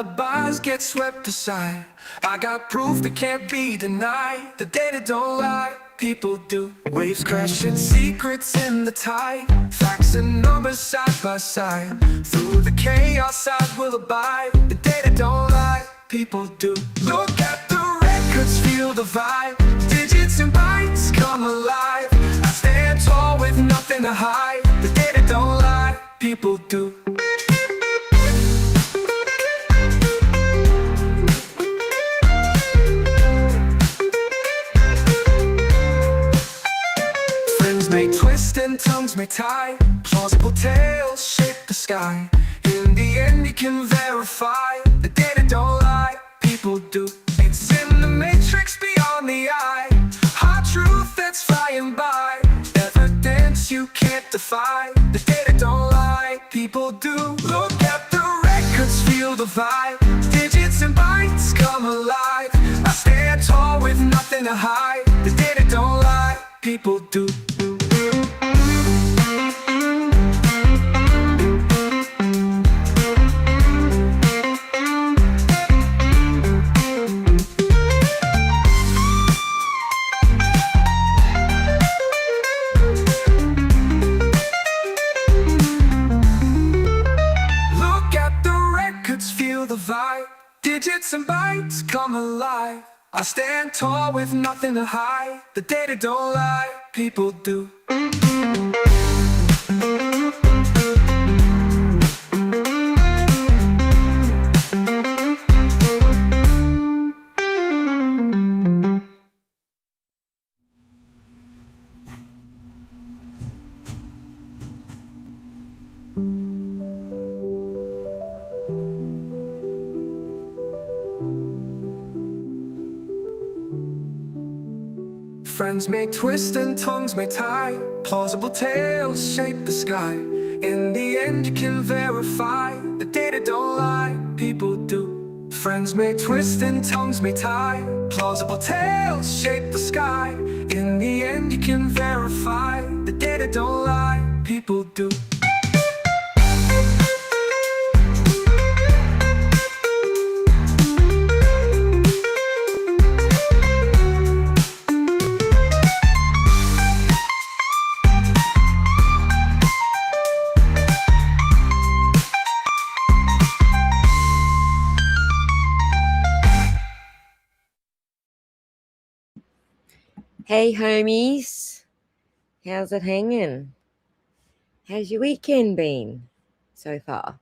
alibis get swept aside. I got proof that can't be denied. The data don't lie, people do. Waves crashing, secrets in the tide. Facts and numbers side by side. Through the chaos I will abide. The data don't lie, people do. Look at the records, feel the vibe. Digits and bytes come alive. I stand tall with nothing to hide. The data don't lie, people do. May twist and tongues may tie. Plausible tales shape the sky. In the end you can verify. The data don't lie, people do. It's in the matrix beyond the eye. Hard truth that's flying by. Evidence you can't defy. The data don't lie, people do. Look at the records, feel the vibe. Digits and bytes come alive. I stand tall with nothing to hide. The data don't lie, people do. Digits and bytes come alive. I stand tall with nothing to hide. The data don't lie, people do. Friends may twist and tongues may tie. Plausible tales shape the sky. In the end you can verify. The data don't lie, people do. Friends may twist and tongues may tie. Plausible tales shape the sky. In the end you can verify. The data don't lie, people do. Hey homies, how's it hanging? How's your weekend been so far?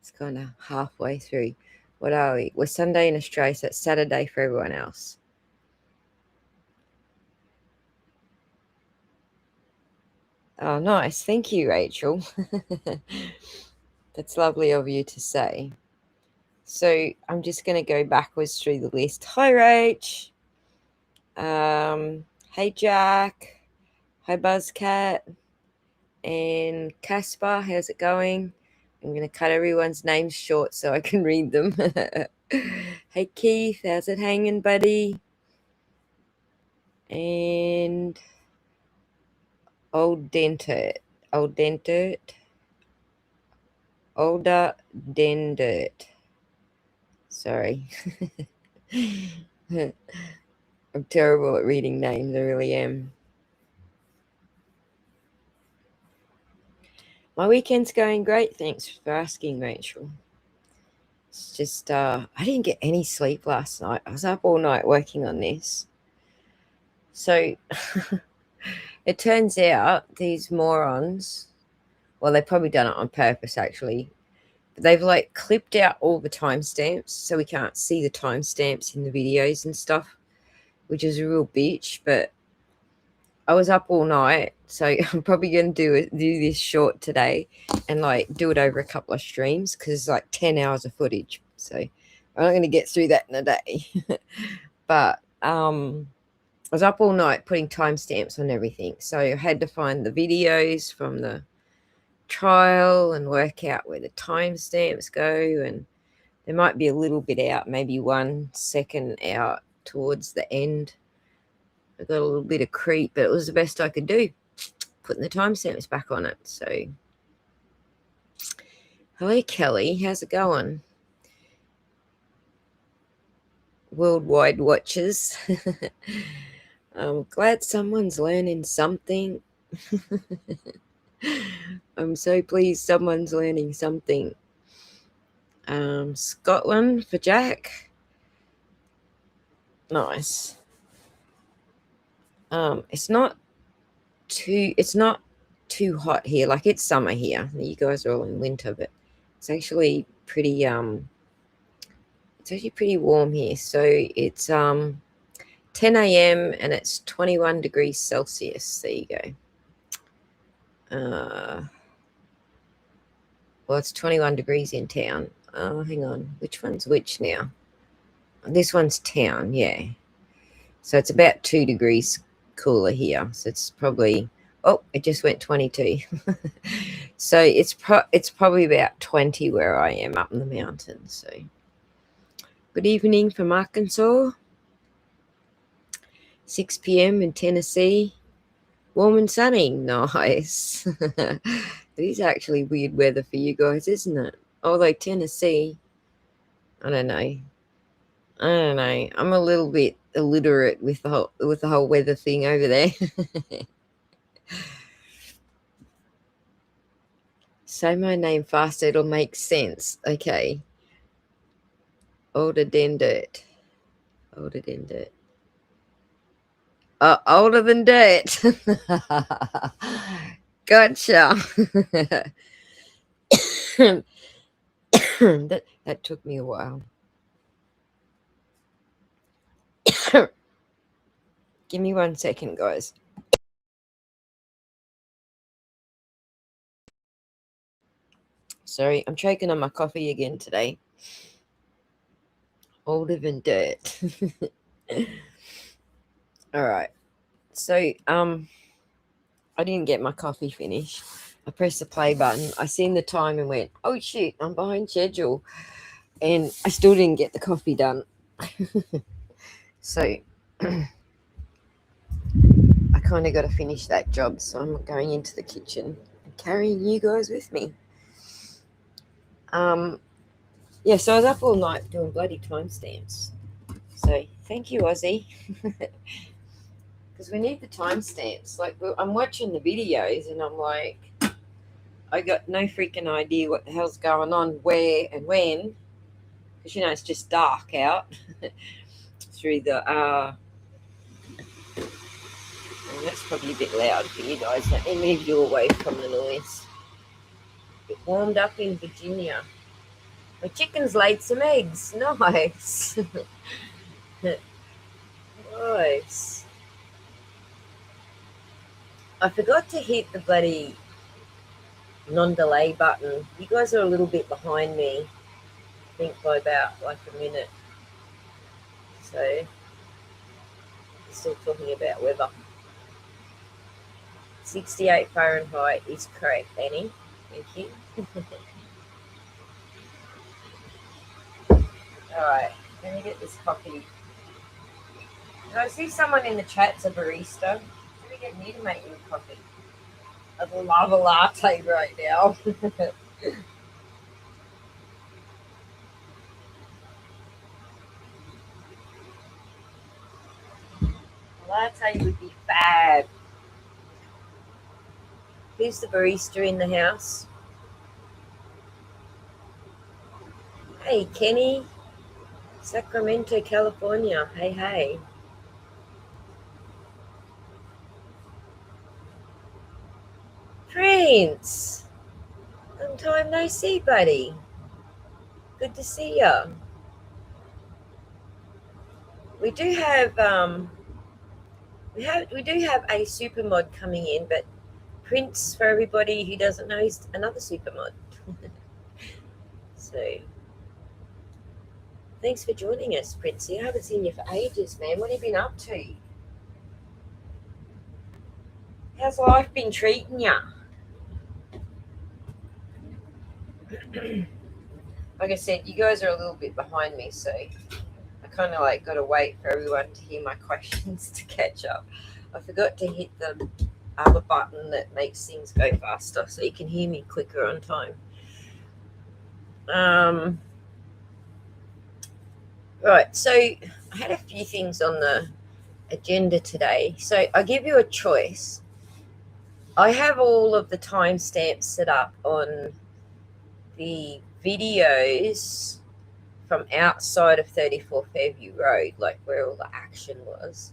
It's kind of halfway through. What are we? We're Sunday in Australia, so it's Saturday for everyone else. Oh, nice. Thank you, Rachel. That's lovely of you to say. So I'm just going to go backwards through the list. Hi, Rach. Hey, Jack. Hi, Buzzcat. And Caspar, how's it going? I'm going to cut everyone's names short so I can read them. Hey, Keith, how's it hanging, buddy? And Older Dendert. Sorry. I'm terrible at reading names, I really am. My weekend's going great, thanks for asking, Rachel. It's just, I didn't get any sleep last night. I was up all night working on this. So, it turns out these morons, well, they've probably done it on purpose, actually. But they've, clipped out all the timestamps, so we can't see the timestamps in the videos and stuff, which is a real bitch, but I was up all night, so I'm probably going to do this short today and, do it over a couple of streams because it's 10 hours of footage. So I'm not going to get through that in a day. But I was up all night putting timestamps on everything. So I had to find the videos from the trial and work out where the timestamps go. And there might be a little bit out, maybe 1 second out towards the end. I got a little bit of creep, but it was the best I could do, putting the timestamps back on it. So, hello, Kelly. How's it going? worldwide watchers. I'm glad someone's learning something. I'm so pleased someone's learning something. Scotland for Jack. Nice. It's not too hot here. Like, it's summer here. You guys are all in winter, but it's actually pretty warm here. So it's 10 a.m. and it's 21 degrees Celsius. There you go. Well, it's 21 degrees in town. Oh, hang on. Which one's which now? This one's town, yeah. So it's about 2 degrees cooler here. So it's probably, oh, it just went 22. So it's probably about 20 where I am up in the mountains. So good evening from Arkansas. 6 p.m. in Tennessee. Warm and sunny. Nice. It is actually weird weather for you guys, isn't it? Although Tennessee, I don't know. I'm a little bit illiterate with the whole weather thing over there. Say my name fast, it'll make sense. Okay. Older than dirt. Older than dirt. Older than dirt. Gotcha. that took me a while. Give me 1 second, guys. Sorry, I'm choking on my coffee again today. Older than dirt. All right. So, I didn't get my coffee finished. I pressed the play button. I seen the time and went, oh, shit, I'm behind schedule. And I still didn't get the coffee done. So I kind of got to finish that job. So I'm going into the kitchen and carrying you guys with me. Yeah, so I was up all night doing bloody timestamps. So thank you, Aussie. Because we need the timestamps. Like, I'm watching the videos and I'm like, I got no freaking idea what the hell's going on, where and when. Because, it's just dark out through the... and that's probably a bit loud for you guys. Let me move you away from the noise. It warmed up in Virginia. My chickens laid some eggs. Nice. Nice. I forgot to hit the bloody non-delay button. You guys are a little bit behind me. I think by about like a minute. So, we're still talking about weather. 68 Fahrenheit is correct, Annie. Thank you. Alright, let me get this coffee. Did I see someone in the chat's a barista? Do we get me to make you a coffee? I'd love a latte right now. A latte would be fab. Who's the barista in the house? Hey, Kenny. Sacramento, California. Hey, hey. Prince. Long time no see, buddy. Good to see ya. We do have we do have a super mod coming in, but Prince, for everybody who doesn't know, is another super mod. So thanks for joining us, Princey. I haven't seen you for ages, man. What have you been up to? How's life been treating you? Like I said, you guys are a little bit behind me, so I kind of like got to wait for everyone to hear my questions to catch up. I forgot to hit the other button that makes things go faster, so you can hear me quicker on time. Right, so I had a few things on the agenda today. So I give you a choice. I have all of the timestamps set up on the videos from outside of 34 Fairview Road, like where all the action was.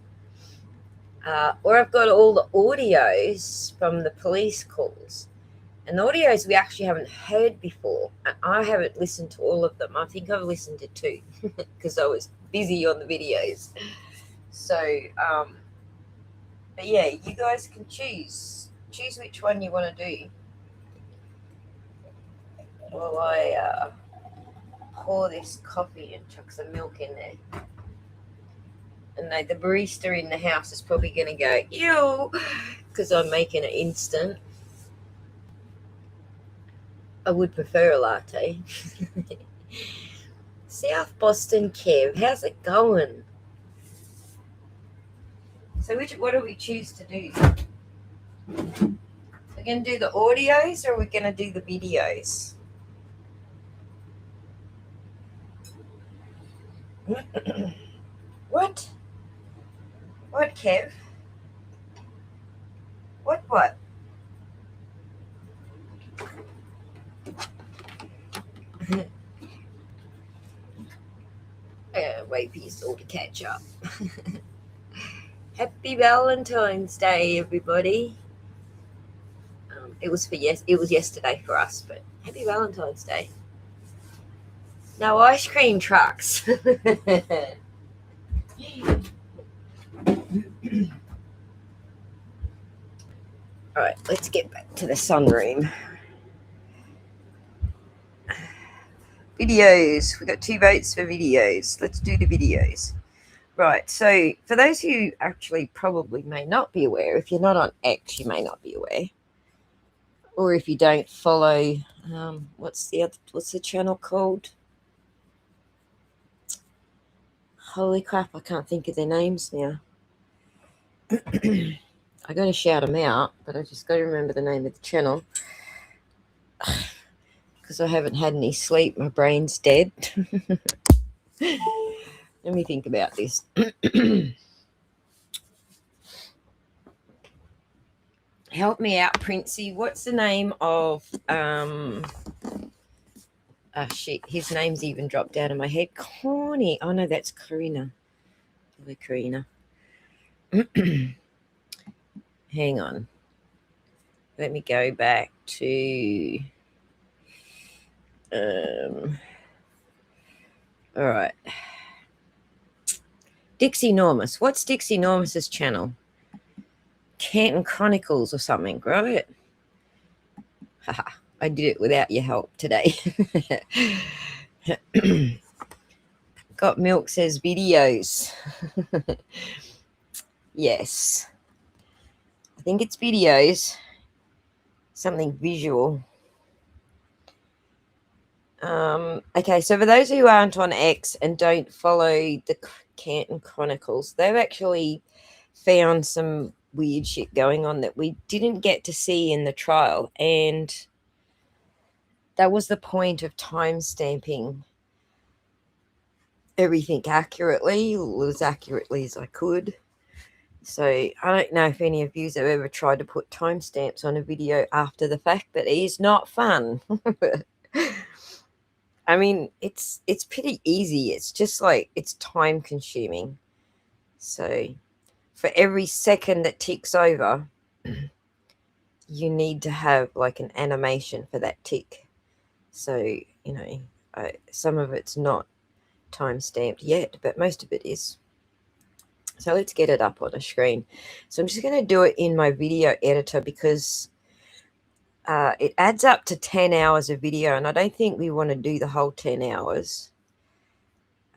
Or I've got all the audios from the police calls. And the audios we actually haven't heard before. And I haven't listened to all of them. I think I've listened to 2 because I was busy on the videos. So, but yeah, you guys can choose which one you want to do. While I pour this coffee and chuck some milk in there. And the barista in the house is probably going to go, ew, because I'm making it instant. I would prefer a latte. South Boston Kev, how's it going? So what do we choose to do? We're going to do the audios or we're going to do the videos? What? What, Kev? What? Wait for your all to catch up. Happy Valentine's Day, everybody. It was yesterday for us, but happy Valentine's Day. No ice cream trucks. All right, let's get back to the sunroom. Videos. We got 2 votes for videos. Let's do the videos. Right, so for those who actually probably may not be aware, if you're not on X, you may not be aware. Or if you don't follow, what's the channel called? Holy crap, I can't think of their names now. I got to shout them out, but I just got to remember the name of the channel. Because I haven't had any sleep. My brain's dead. Let me think about this. Help me out, Princey. What's the name of... shit, his name's even dropped out of my head. Corny. Oh, no, that's Karina. Karina. Hang on. Let me go back to... all right. Dixie Normus. What's Dixie Normus's channel? Canton Chronicles or something, right? Haha, I did it without your help today. Got Milk says videos. Yes. I think it's videos. Something visual. Okay, so for those who aren't on X and don't follow the Canton Chronicles, they've actually found some weird shit going on that we didn't get to see in the trial, and that was the point of time stamping everything accurately, as accurately as I could. So I don't know if any of you have ever tried to put timestamps on a video after the fact, but it is not fun. I mean, it's pretty easy. It's just like it's time consuming. So for every second that ticks over, you need to have like an animation for that tick. So, some of it's not time stamped yet, but most of it is. So let's get it up on a screen. So I'm just going to do it in my video editor because it adds up to 10 hours of video, and I don't think we want to do the whole 10 hours.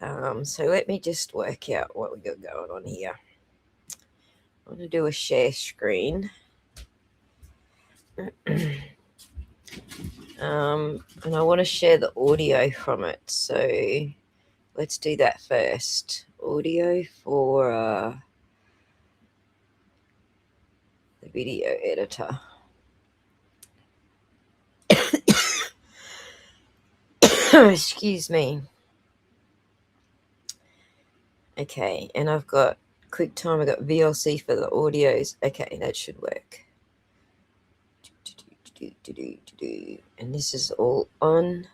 So let me just work out what we got going on here. I'm going to do a share screen. And I want to share the audio from it. So let's do that first. Audio for the video editor. Excuse me. Okay, and I've got QuickTime, I've got VLC for the audios. Okay, that should work. And this is all on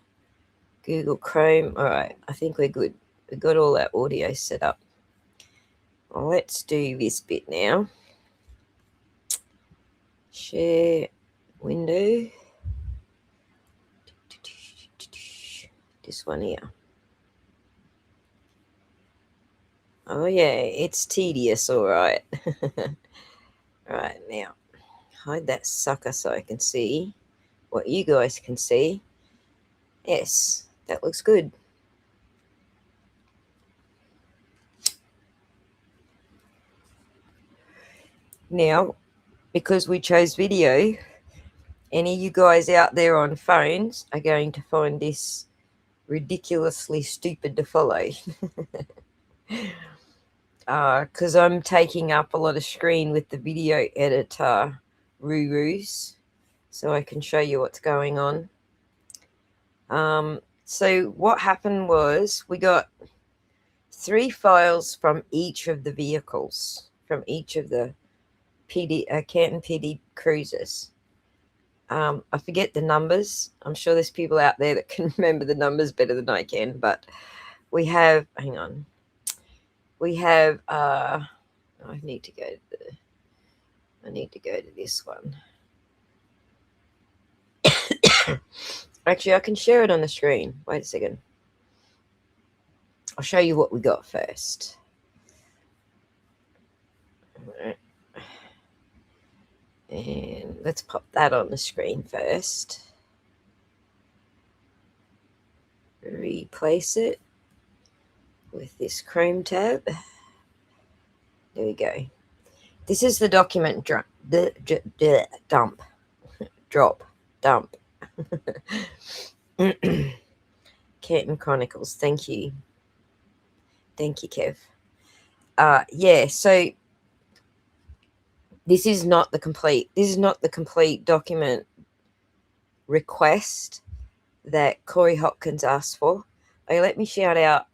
Google Chrome. All right, I think we're good. We've got all that audio set up. Well, let's do this bit now. Share window. This one here. Oh yeah, it's tedious, all right. All right, now hide that sucker so I can see what you guys can see. Yes, that looks good. Now, because we chose video, any of you guys out there on phones are going to find this ridiculously stupid to follow. Because I'm taking up a lot of screen with the video editor roo-roos, so I can show you what's going on. So what happened was we got 3 files from each of the vehicles, from each of the Canton PD cruisers. I forget the numbers. I'm sure there's people out there that can remember the numbers better than I can, but we have, hang on, we have, I need to go to this one. Actually, I can share it on the screen. Wait a second. I'll show you what we got first. And let's pop that on the screen first. Replace it with this Chrome tab. There we go. This is the document drop. Canton Chronicles. Thank you, Kev. Yeah. So this is not the complete document request that Cori Hopkins asked for. Okay, let me shout out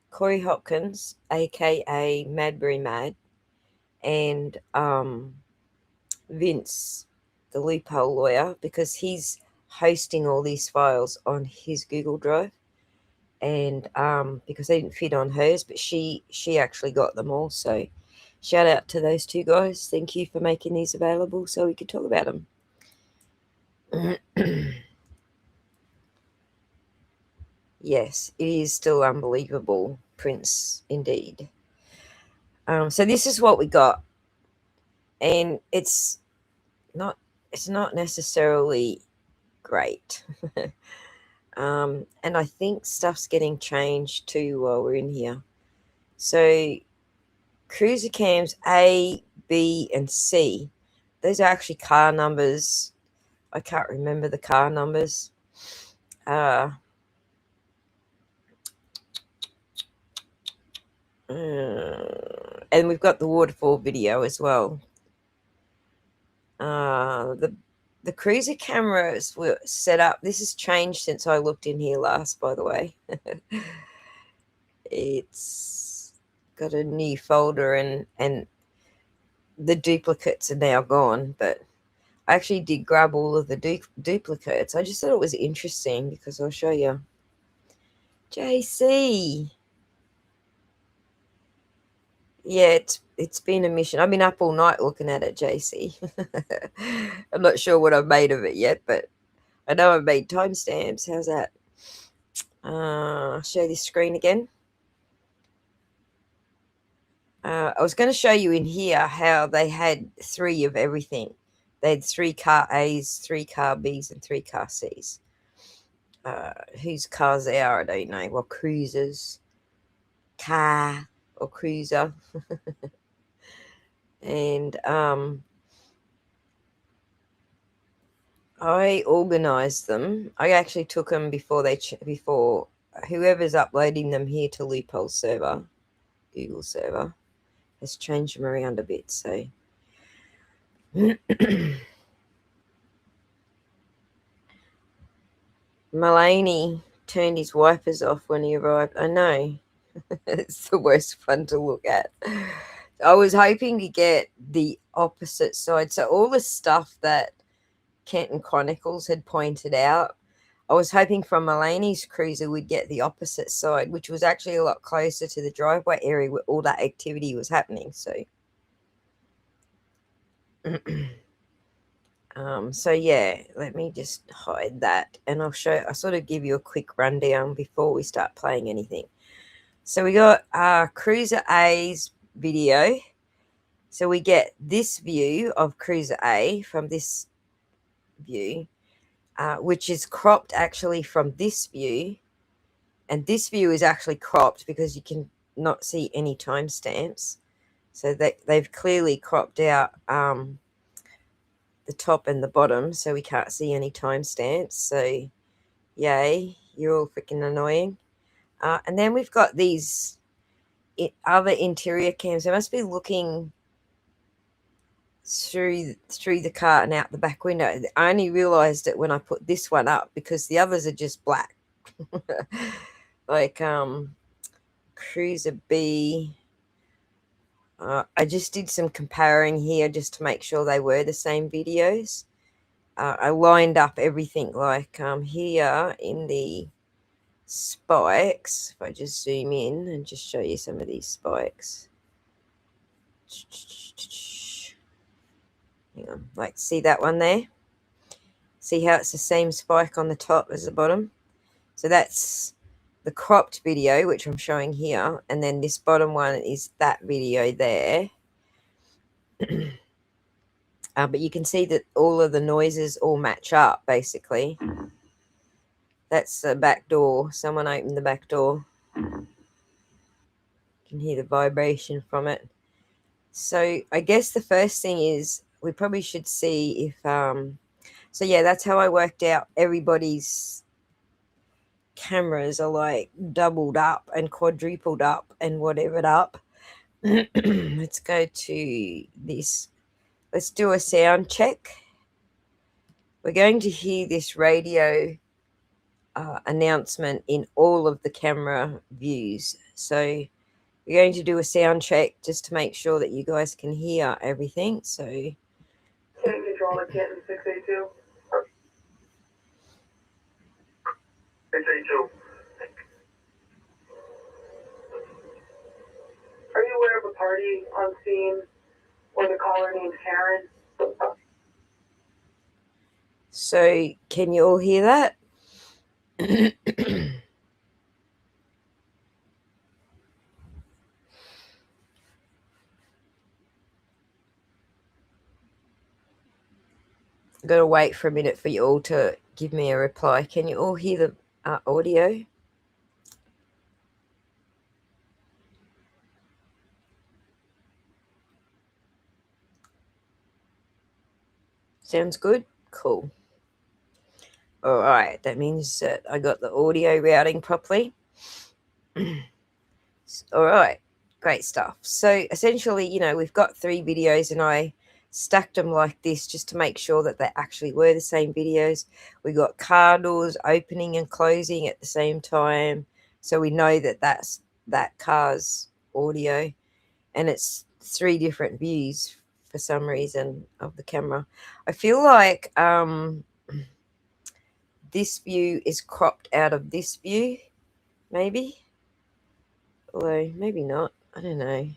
Cori Hopkins, aka Madbury Mad, and Vince, the Loophole Lawyer, because he's hosting all these files on his Google Drive, and because they didn't fit on hers, but she actually got them all. So shout out to those 2 guys. Thank you for making these available so we could talk about them. Yes, it is still unbelievable, Prince, indeed. So this is what we got, and it's not necessarily great. And I think stuff's getting changed too while we're in here. So cruiser cams A, B, and C, those are actually car numbers. I can't remember the car numbers. And we've got the waterfall video as well. The cruiser cameras were set up. This has changed since I looked in here last, by the way. It's got a new folder, and the duplicates are now gone, but I actually did grab all of the duplicates. I just thought it was interesting because I'll show you. JC. Yeah, it's been a mission. I've been up all night looking at it, JC. I'm not sure what I've made of it yet, but I know I've made timestamps. How's that? I'll show this screen again. I was going to show you in here how they had 3 of everything. They had 3 car A's, 3 car B's, and 3 car C's. Whose cars they are, I don't know. Well, cruisers, car or cruiser. And I organized them. I actually took them before before whoever's uploading them here to Loophole server, Google server, has changed them around a bit. So Mulaney turned his wipers off when he arrived. I know. It's the worst one to look at. I was hoping to get the opposite side. So all the stuff that Kenton Chronicles had pointed out, I was hoping from Mulaney's cruiser we'd get the opposite side, which was actually a lot closer to the driveway area where all that activity was happening. So, so yeah, let me just hide that, and I'll sort of give you a quick rundown before we start playing anything. So we got Cruiser A's video. So we get this view of Cruiser A from this view, which is cropped actually from this view. And this view is actually cropped because you can not see any timestamps. So they've clearly cropped out the top and the bottom, so we can't see any timestamps. So yay, you're all freaking annoying. And then we've got these other interior cams. They must be looking through the car and out the back window. I only realized it when I put this one up because the others are just black. Like Cruiser B. I just did some comparing here just to make sure they were the same videos. I lined up everything like here in the spikes. If I just zoom in and just show you some of these spikes. Hang on, like see that one there? See how it's the same spike on the top as the bottom? So that's the cropped video, which I'm showing here, and then this bottom one is that video there. But you can see that all of the noises all match up, basically. That's the back door. Someone opened the back door. You can hear the vibration from it. So I guess the first thing is we probably should see if... so yeah, that's how I worked out everybody's cameras are like doubled up and quadrupled up and whatever up. Let's go to this. Let's do a sound check. We're going to hear this radio announcement in all of the camera views. So we're going to do a sound check just to make sure that you guys can hear everything. So Can control the Canton 682. 682. Are you aware of a party on scene where the caller named Karen? So can you all hear that? I've got to wait for a minute for you all to give me a reply. Can you all hear the audio? Sounds good? Cool. All right, that means that I got the audio routing properly. All right, great stuff. So essentially, you know, we've got 3 videos and I stacked them like this just to make sure that they actually were the same videos. We got car doors opening and closing at the same time, so we know that that's that car's audio, and it's 3 different views for some reason of the camera. I feel like this view is cropped out of this view, maybe, although maybe not. I don't know.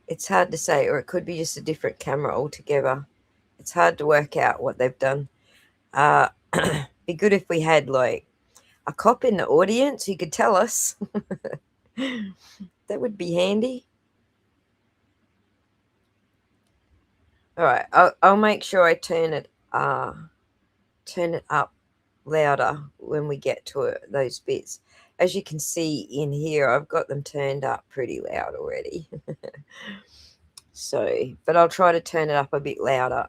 It's hard to say, or it could be just a different camera altogether. It's hard to work out what they've done. Be good if we had like a cop in the audience who could tell us. That would be handy. All right, I'll make sure I turn it up louder when we get to those bits. As you can see in here, I've got them turned up pretty loud already. So, but I'll try to turn it up a bit louder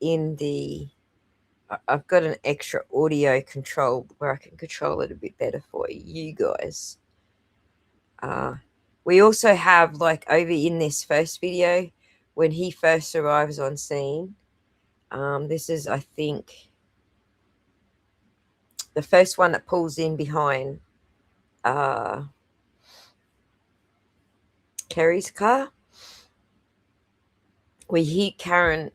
in the... I've got an extra audio control where I can control it a bit better for you guys. We also have, like, over in this first video, when he first arrives on scene, this is, I think, the first one that pulls in behind Kerry's car. We hear Karen,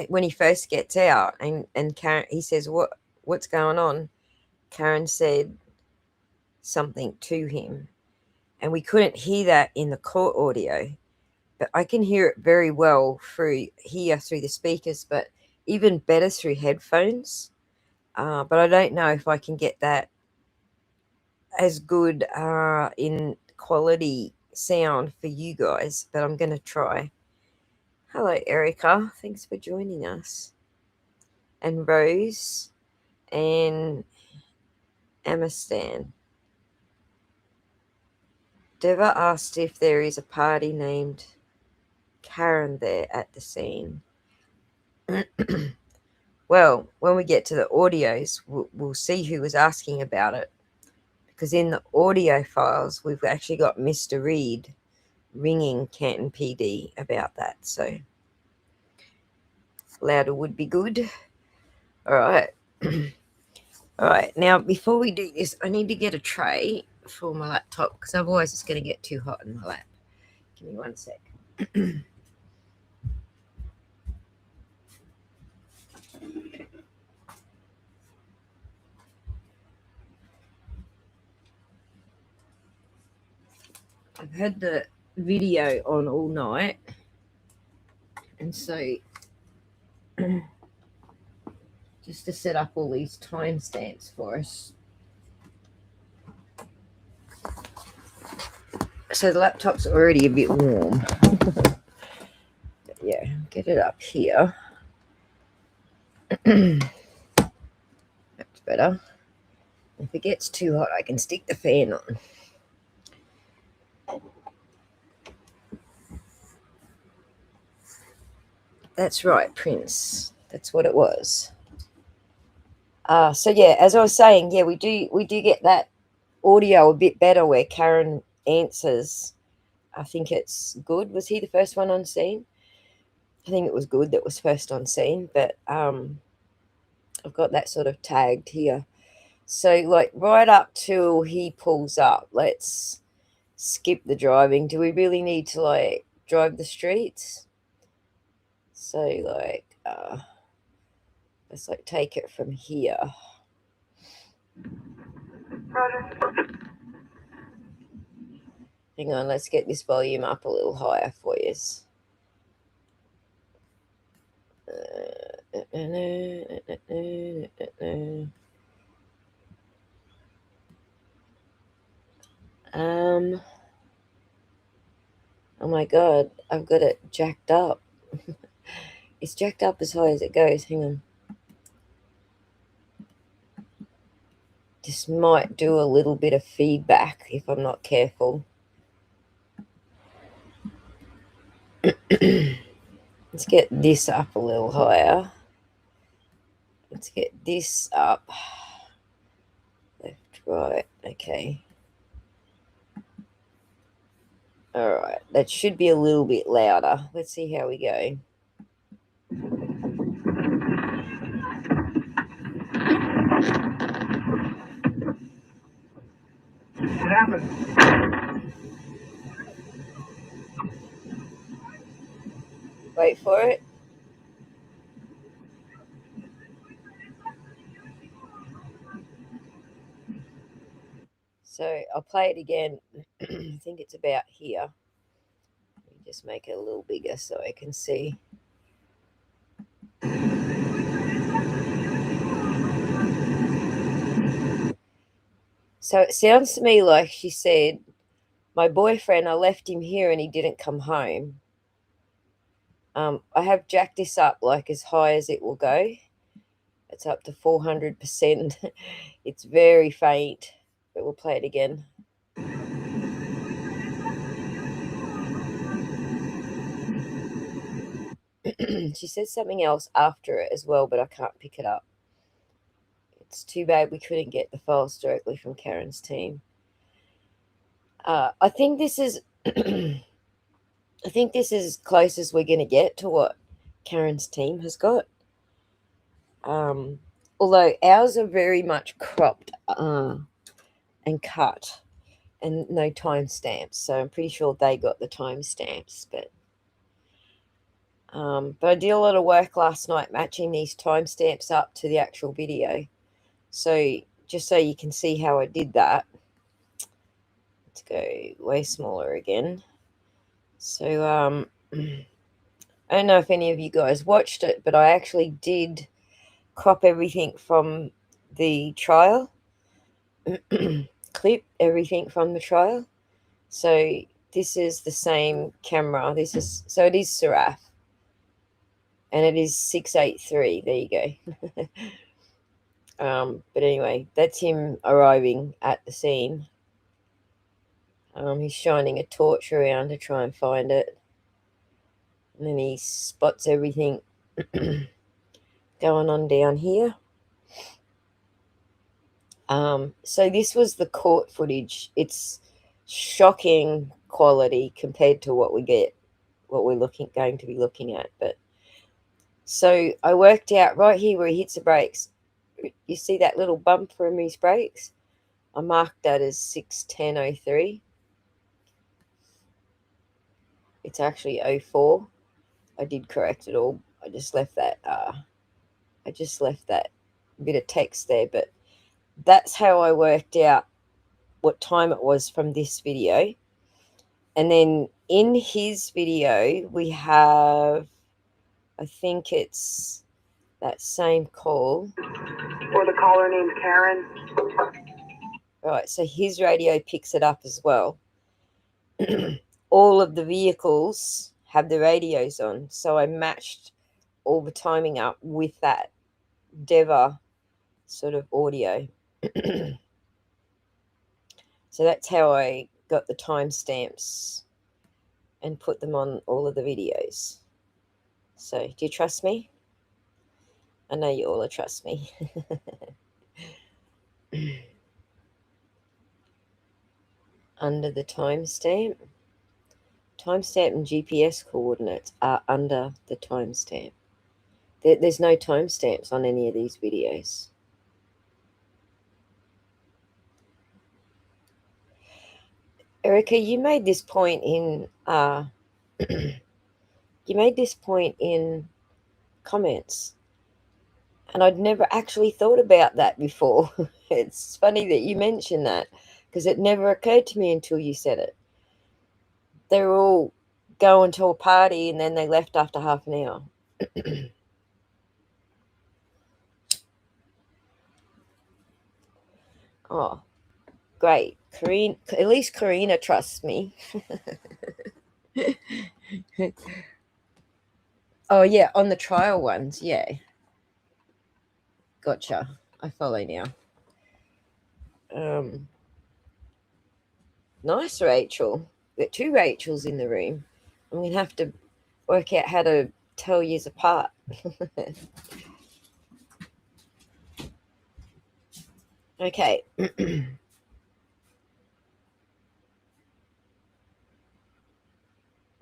when he first gets out, and Karen, he says, what's going on? Karen said something to him, and we couldn't hear that in the court audio, but I can hear it very well through the speakers, but even better through headphones. But I don't know if I can get that as good in quality sound for you guys, but I'm going to try. Hello, Erica. Thanks for joining us. And Rose and Amistan. Deva asked if there is a party named Karen there at the scene. Well, when we get to the audios, we'll see who was asking about it. Because in the audio files, we've actually got Mr. Reed ringing Canton PD about that. So louder would be good. All right. All right. Now, before we do this, I need to get a tray for my laptop because otherwise it's going to get too hot in my lap. Give me 1 sec. I've had the video on all night, and so just to set up all these timestamps for us. So the laptop's already a bit warm. But yeah, get it up here. That's better. If it gets too hot, I can stick the fan on. That's right, Prince. That's what it was. So yeah, as I was saying, yeah, we do get that audio a bit better where Karen answers. I think it's Good. Was he the first one on scene? I think it was Good that was first on scene, but I've got that sort of tagged here. So like right up till he pulls up, let's skip the driving. Do we really need to like drive the streets? So like let's like take it from here. Roger. Hang on, let's get this volume up a little higher for you. Oh my god, I've got it jacked up. It's jacked up as high as it goes. Hang on. This might do a little bit of feedback if I'm not careful. Let's get this up a little higher. Let's get this up. Left, right. Okay. All right. That should be a little bit louder. Let's see how we go. What happened? Wait for it. So I'll play it again. I think it's about here. Let me just make it a little bigger so I can see. So it sounds to me like she said, my boyfriend, I left him here and he didn't come home. I have jacked this up like as high as it will go. It's up to 400%. It's very faint, but we'll play it again. She says something else after it as well, but I can't pick it up. It's too bad we couldn't get the files directly from Karen's team. I think this is I think this is as close as we're going to get to what Karen's team has got. Although ours are very much cropped and cut. and no timestamps. So I'm pretty sure they got the timestamps. But I did a lot of work last night matching these timestamps up to the actual video. So just so you can see how I did that. Let's go way smaller again. So I don't know if any of you guys watched it, but I actually did crop everything from the trial, clip everything from the trial. So this is the same camera. It is Seraph, and it is 683. There you go. But anyway, that's him arriving at the scene. He's shining a torch around to try and find it, and then he spots everything going on down here. So this was the court footage. It's shocking quality compared to what we're going to be looking at. But so I worked out right here where he hits the brakes. You see that little bump from his brakes? I marked that as 6:10:03. It's actually 04. I did correct it all. I just left that bit of text there, but that's how I worked out what time it was from this video. And then in his video, we have, I think it's that same call. Or the caller named Karen. Right, so his radio picks it up as well. All of the vehicles have the radios on, so I matched all the timing up with that Deva sort of audio. So that's how I got the timestamps and put them on all of the videos. So do you trust me? I know you all trust me. Under the timestamp and GPS coordinates are under the timestamp. There's no timestamps on any of these videos. Erica, you made this point in comments, and I'd never actually thought about that before. It's funny that you mentioned that, because it never occurred to me until you said it. They were all going to a party and then they left after half an hour. Oh, great. At least Karina trusts me. Oh, yeah, on the trial ones, yeah. Gotcha. I follow now. Nice, Rachel. We've got two Rachels in the room. I'm going to have to work out how to tell yous apart. Okay.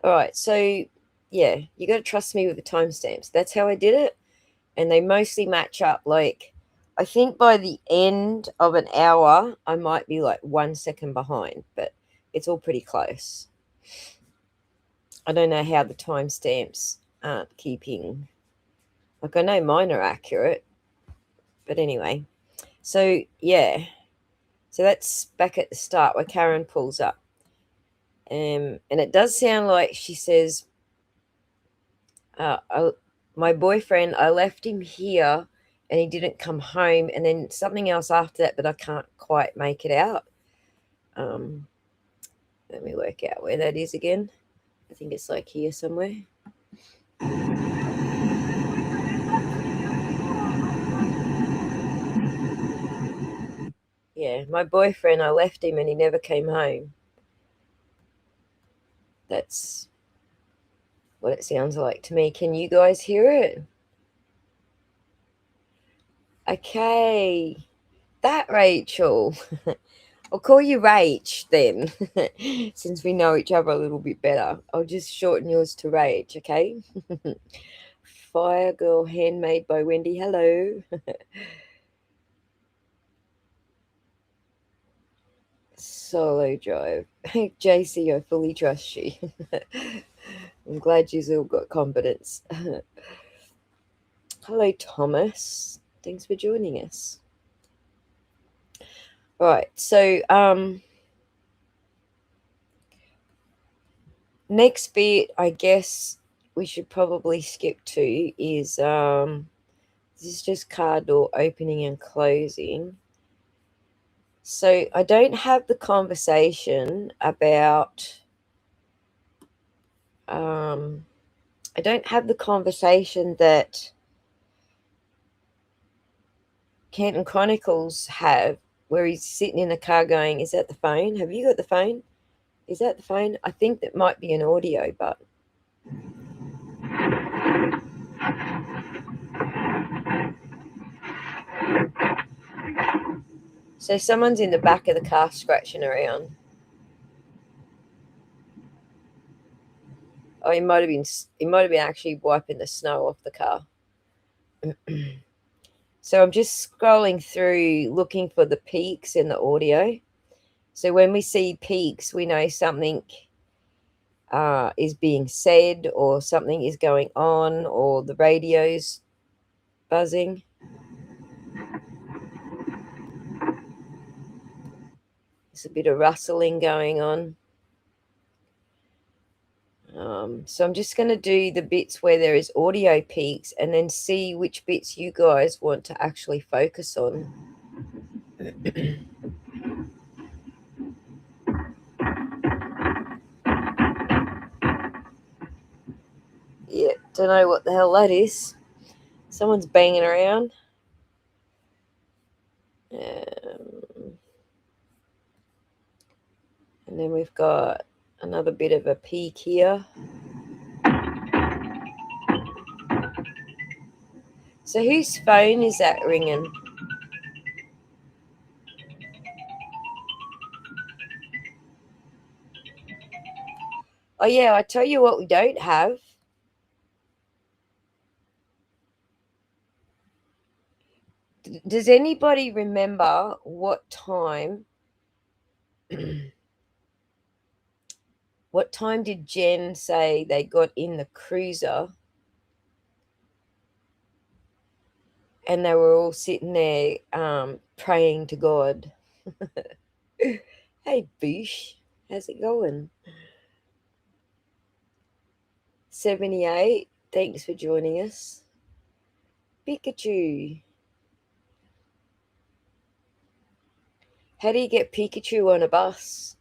All right. So, yeah, you got to trust me with the timestamps. That's how I did it. And they mostly match up. Like, I think by the end of an hour, I might be like 1 second behind, but it's all pretty close. I don't know how the timestamps aren't keeping. Like, I know mine are accurate. But anyway. So, yeah. So that's back at the start where Karen pulls up. And it does sound like she says, my boyfriend, I left him here and he didn't come home. And then something else after that, but I can't quite make it out. Let me work out where that is again. I think it's like here somewhere. Yeah, my boyfriend, I left him and he never came home. That's what it sounds like to me. Can you guys hear it? Okay. That Rachel. I'll call you Rach then, since we know each other a little bit better. I'll just shorten yours to Rach, okay? Fire Girl Handmade by Wendy. Hello. solo drive. JC, I fully trust you. I'm glad you've all got confidence. Hello, Thomas. Thanks for joining us. Right, so next bit, I guess we should probably skip to is this is just car door opening and closing. So I don't have the conversation about I don't have the conversation that Canton Chronicles have where he's sitting in the car going, is that the phone? Have you got the phone? Is that the phone? I think that might be an audio, but so someone's in the back of the car scratching around. Oh, he might have been actually wiping the snow off the car. So I'm just scrolling through looking for the peaks in the audio. So when we see peaks, we know something is being said or something is going on or the radio's buzzing. There's a bit of rustling going on. So I'm just going to do the bits where there is audio peaks and then see which bits you guys want to actually focus on. Yeah, don't know what the hell that is. Someone's banging around. And then we've got another bit of a peak here. So whose phone is that ringing? Oh, yeah, I tell you what we don't have. Does anybody remember what time? What time did Jen say they got in the cruiser? And they were all sitting there praying to God. Hey, Boosh, how's it going? 78, thanks for joining us. Pikachu. How do you get Pikachu on a bus?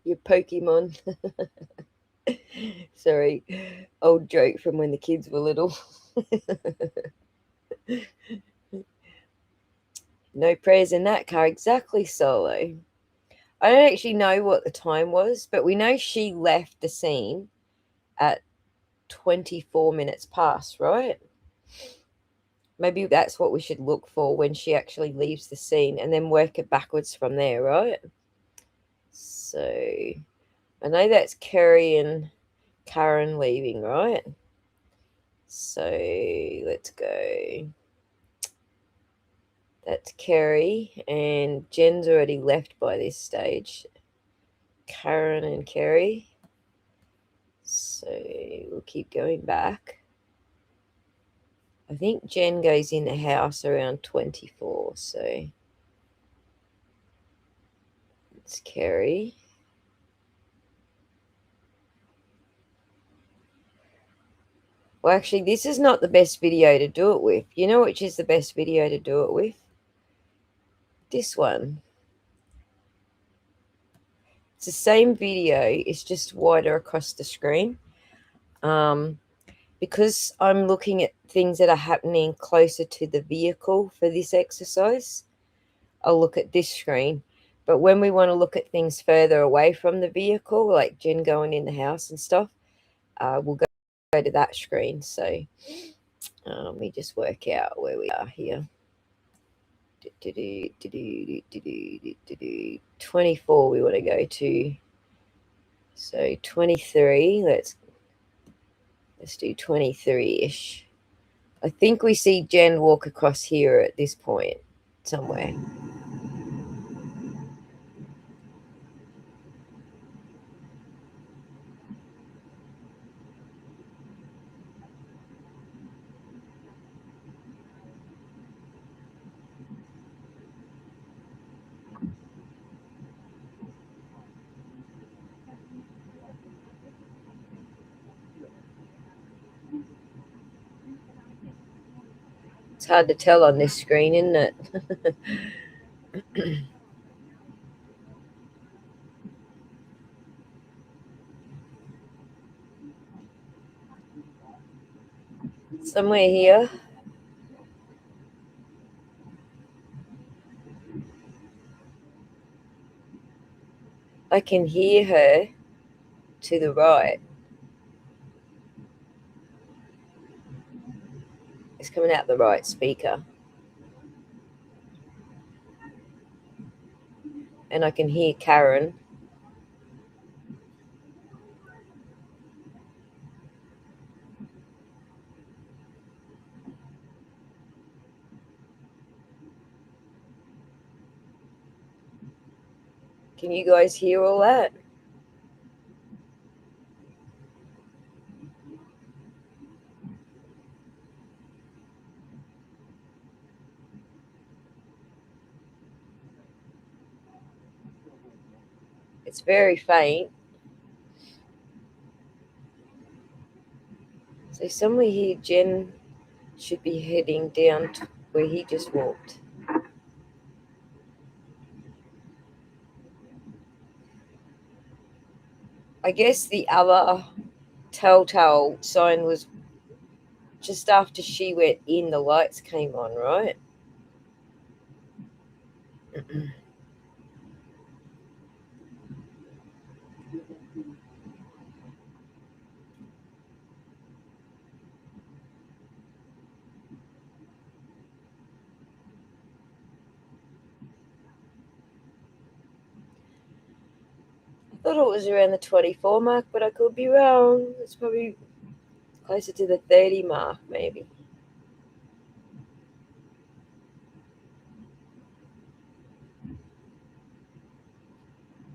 Your Pokemon. Sorry, old joke from when the kids were little. No prayers in that car. Exactly, Solo. I don't actually know what the time was, but we know she left the scene at 24 minutes past, right? Maybe that's what we should look for when she actually leaves the scene and then work it backwards from there, right? So I know that's Kerry and Karen leaving, right? So let's go. That's Kerry, and Jen's already left by this stage. Karen and Kerry. So we'll keep going back. I think Jen goes in the house around 24, so it's Kerry. Well, actually, this is not the best video to do it with. You know which is the best video to do it with? This one. It's the same video. It's just wider across the screen. Because I'm looking at things that are happening closer to the vehicle for this exercise, I'll look at this screen. But when we want to look at things further away from the vehicle, like Jen going in the house and stuff, we'll go to that screen. So let me just work out where we are here. 24 we want to go to. So 23, let's do 23-ish. I think we see Jen walk across here at this point somewhere. It's hard to tell on this screen, isn't it? Somewhere here. I can hear her to the right. It's coming out the right speaker. And I can hear Karen. Can you guys hear all that? It's very faint. So somewhere here, Jen should be heading down to where he just walked. I guess the other telltale sign was just after she went in, the lights came on, right? I thought it was around the 24 mark, but I could be wrong. It's probably closer to the 30 mark, maybe.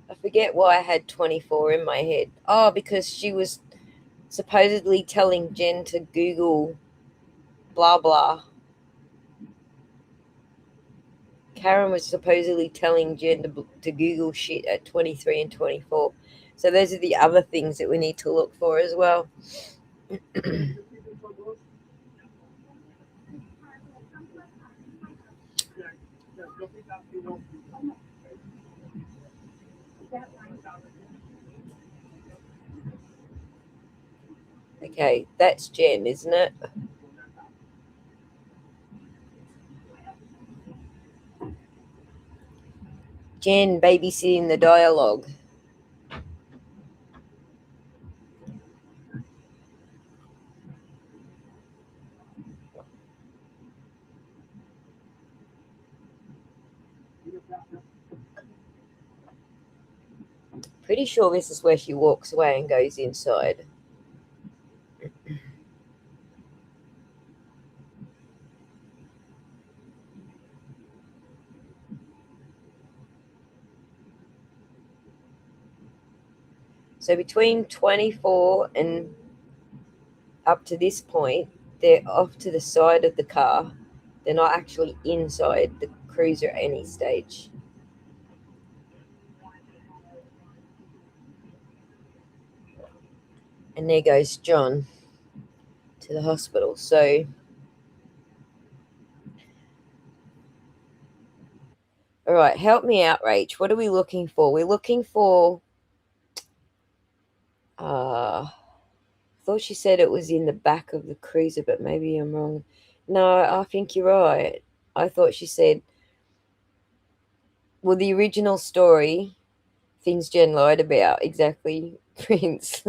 I forget why I had 24 in my head. Oh, because she was supposedly telling Jen to Google blah blah. Karen was supposedly telling Jen to Google shit at 23 and 24. So those are the other things that we need to look for as well. Okay, that's Jen, isn't it? Jen babysitting the dialogue. Pretty sure this is where she walks away and goes inside. So between 24 and up to this point, they're off to the side of the car. They're not actually inside the cruiser at any stage. And there goes John to the hospital. So, all right, help me out, Rach. What are we looking for? We're looking for, I thought she said it was in the back of the cruiser, but maybe I'm wrong. No, I think you're right. I thought she said, well, the original story, things Jen lied about, exactly, Prince.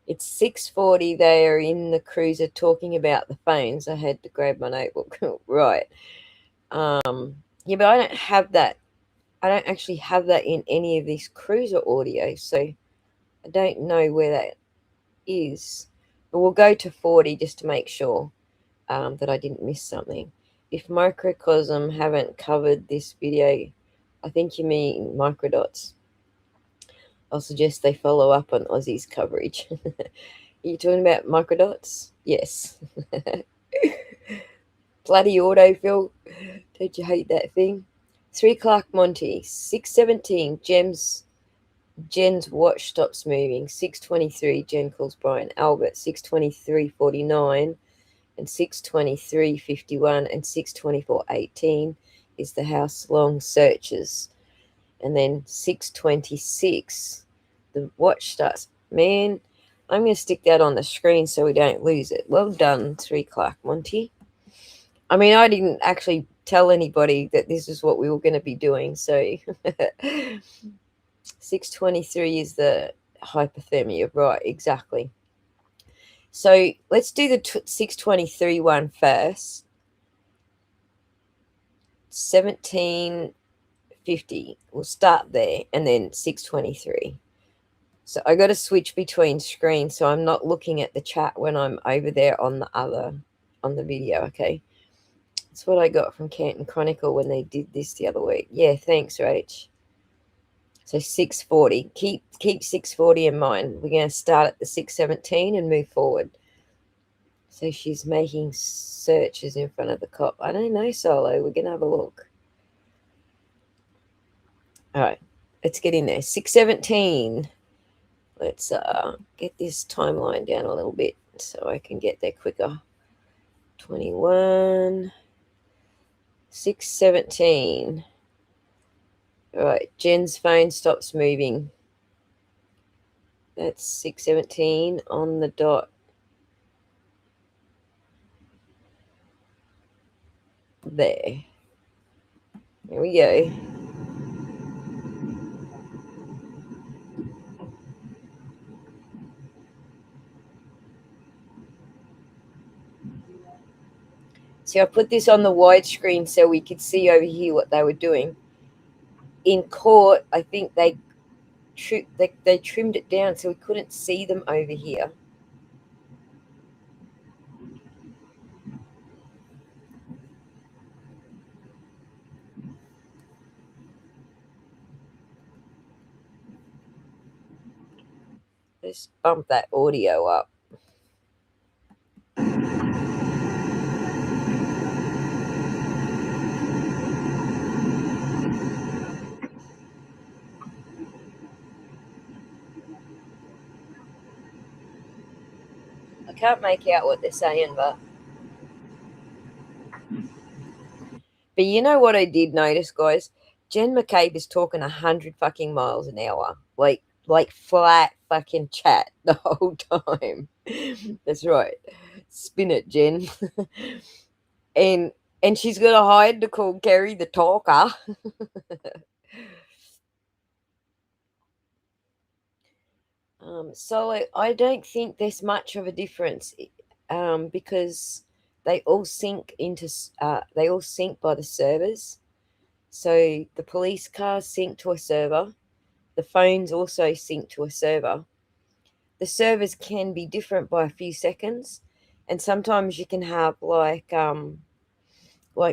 It's 6:40. They are in the cruiser talking about the phones. I had to grab my notebook. Right. Yeah, but I don't have that. I don't actually have that in any of this cruiser audio, so I don't know where that is. But we'll go to 40 just to make sure that I didn't miss something. If microcosm haven't covered this video, I think you mean microdots. I'll suggest they follow up on Aussie's coverage. Are you talking about microdots? Yes. Bloody autofill. Don't you hate that thing? 3 Clark Monty. 6:17. Jen's watch stops moving. 6:23. Jen calls Brian Albert. 6:23:49. and 6:23:51 and 6:24:18 is the house long searches. And then 6:26, the watch starts. Man, I'm going to stick that on the screen so we don't lose it. Well done, 3 Clark Monty. I mean, I didn't actually tell anybody that this is what we were going to be doing. So 6:23 is the hypothermia. Right, exactly. So let's do the 6:23 one first. 17:50. We'll start there, and then 6:23. So I got to switch between screens, so I'm not looking at the chat when I'm over there on the video. Okay, that's what I got from Canton Chronicle when they did this the other week. Yeah, thanks, Rach. So 6:40. Keep 6:40 in mind. We're going to start at the 6:17 and move forward. So she's making searches in front of the cop. I don't know, Solo. We're going to have a look. All right, let's get in there. 6:17. Let's get this timeline down a little bit so I can get there quicker. 21. 6:17. All right, Jen's phone stops moving. That's 6:17 on the dot. There. There we go. See, I put this on the widescreen so we could see over here what they were doing. In court, I think they trimmed it down so we couldn't see them over here. Let's bump that audio up. I can't make out what they're saying, but you know what I did notice, guys? Jen McCabe is talking 100 fucking miles an hour, like flat fucking chat the whole time. That's right. Spin it, Jen. and she's gonna hide to call Kerry the talker. So I don't think there's much of a difference, because they all sync by the servers. So the police cars sync to a server. The phones also sync to a server. The servers can be different by a few seconds, and sometimes you can have like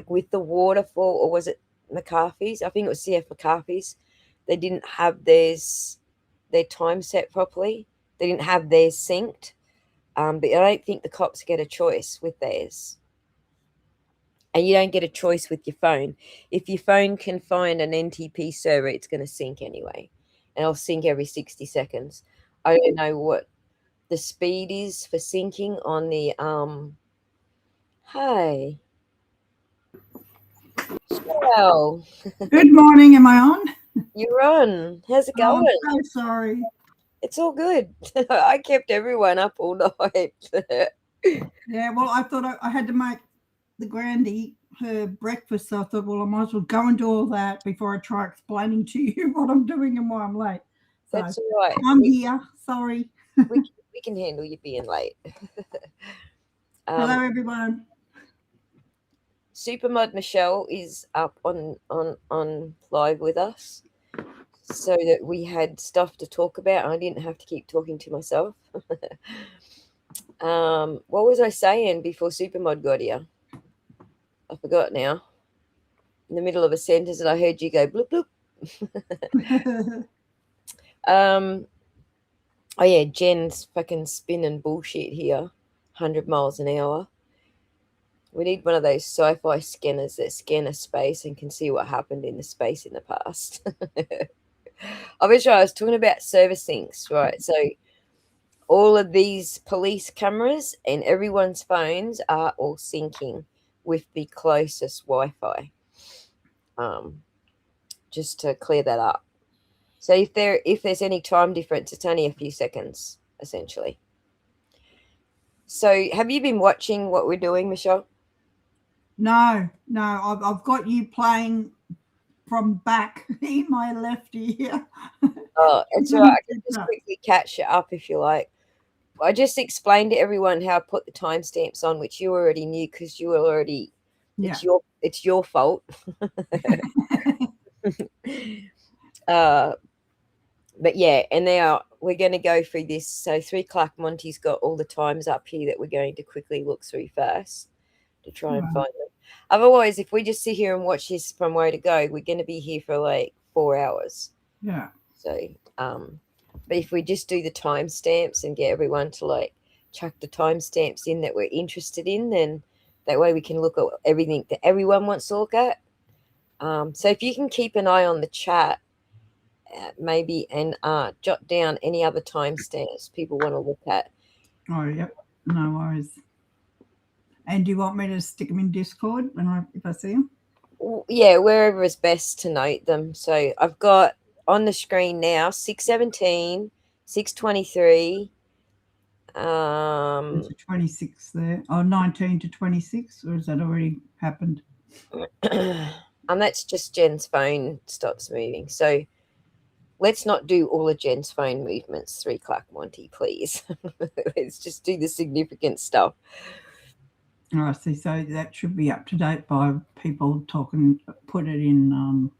with the waterfall, or was it McCarthy's? I think it was CF McCarthy's. They didn't have their time set properly. They didn't have theirs synced. But I don't think the cops get a choice with theirs. And you don't get a choice with your phone. If your phone can find an NTP server, it's going to sync anyway. And it'll sync every 60 seconds. I don't know what the speed is for syncing on the Hey. Well, Good morning. Am I on? you're on. How's it going? Oh, I'm so sorry. It's all good. I kept everyone up all night. Yeah, well, I thought I had to make the Grandy her breakfast, so I thought, well, I might as well go and do all that before I try explaining to you what I'm doing and why I'm late. So That's all right. I'm here. Sorry. We can handle you being late. Hello, everyone. Supermod Michelle is up on live with us, so that we had stuff to talk about. I didn't have to keep talking to myself. What was I saying before Supermod got here? I forgot now. In the middle of a sentence, and I heard you go bloop bloop. Oh yeah, Jen's fucking spinning bullshit here, 100 miles an hour. We need one of those sci-fi scanners that scan a space and can see what happened in the space in the past. I was talking about server syncs, right? So all of these police cameras and everyone's phones are all syncing with the closest Wi-Fi. Just to clear that up. So if there's any time difference, it's only a few seconds, essentially. So have you been watching what we're doing, Michelle? No, I've got you playing from back in my left ear. Oh, it's all right. I can just quickly catch it up if you like. I just explained to everyone how I put the timestamps on, which you already knew because you were already. Yeah. It's your fault. But yeah, and now we're going to go through this. So 3 o'clock, Monty's got all the times up here that we're going to quickly look through first to try and find them. Otherwise, if we just sit here and watch this from where to go, we're going to be here for like 4 hours. Yeah. So, but if we just do the timestamps and get everyone to like chuck the timestamps in that we're interested in, then that way we can look at everything that everyone wants to look at. So if you can keep an eye on the chat, maybe, and jot down any other timestamps people want to look at. Oh, yep. No worries. And do you want me to stick them in Discord if I see them? Yeah, wherever is best to note them. So I've got on the screen now 6:17, 6:23. 26 there. Oh, 19 to 26, or has that already happened? And that's just Jen's phone stops moving. So let's not do all of Jen's phone movements, 3 o'clock, Monty, please. Let's just do the significant stuff. Oh, I see. So that should be up to date by people talking, put it in.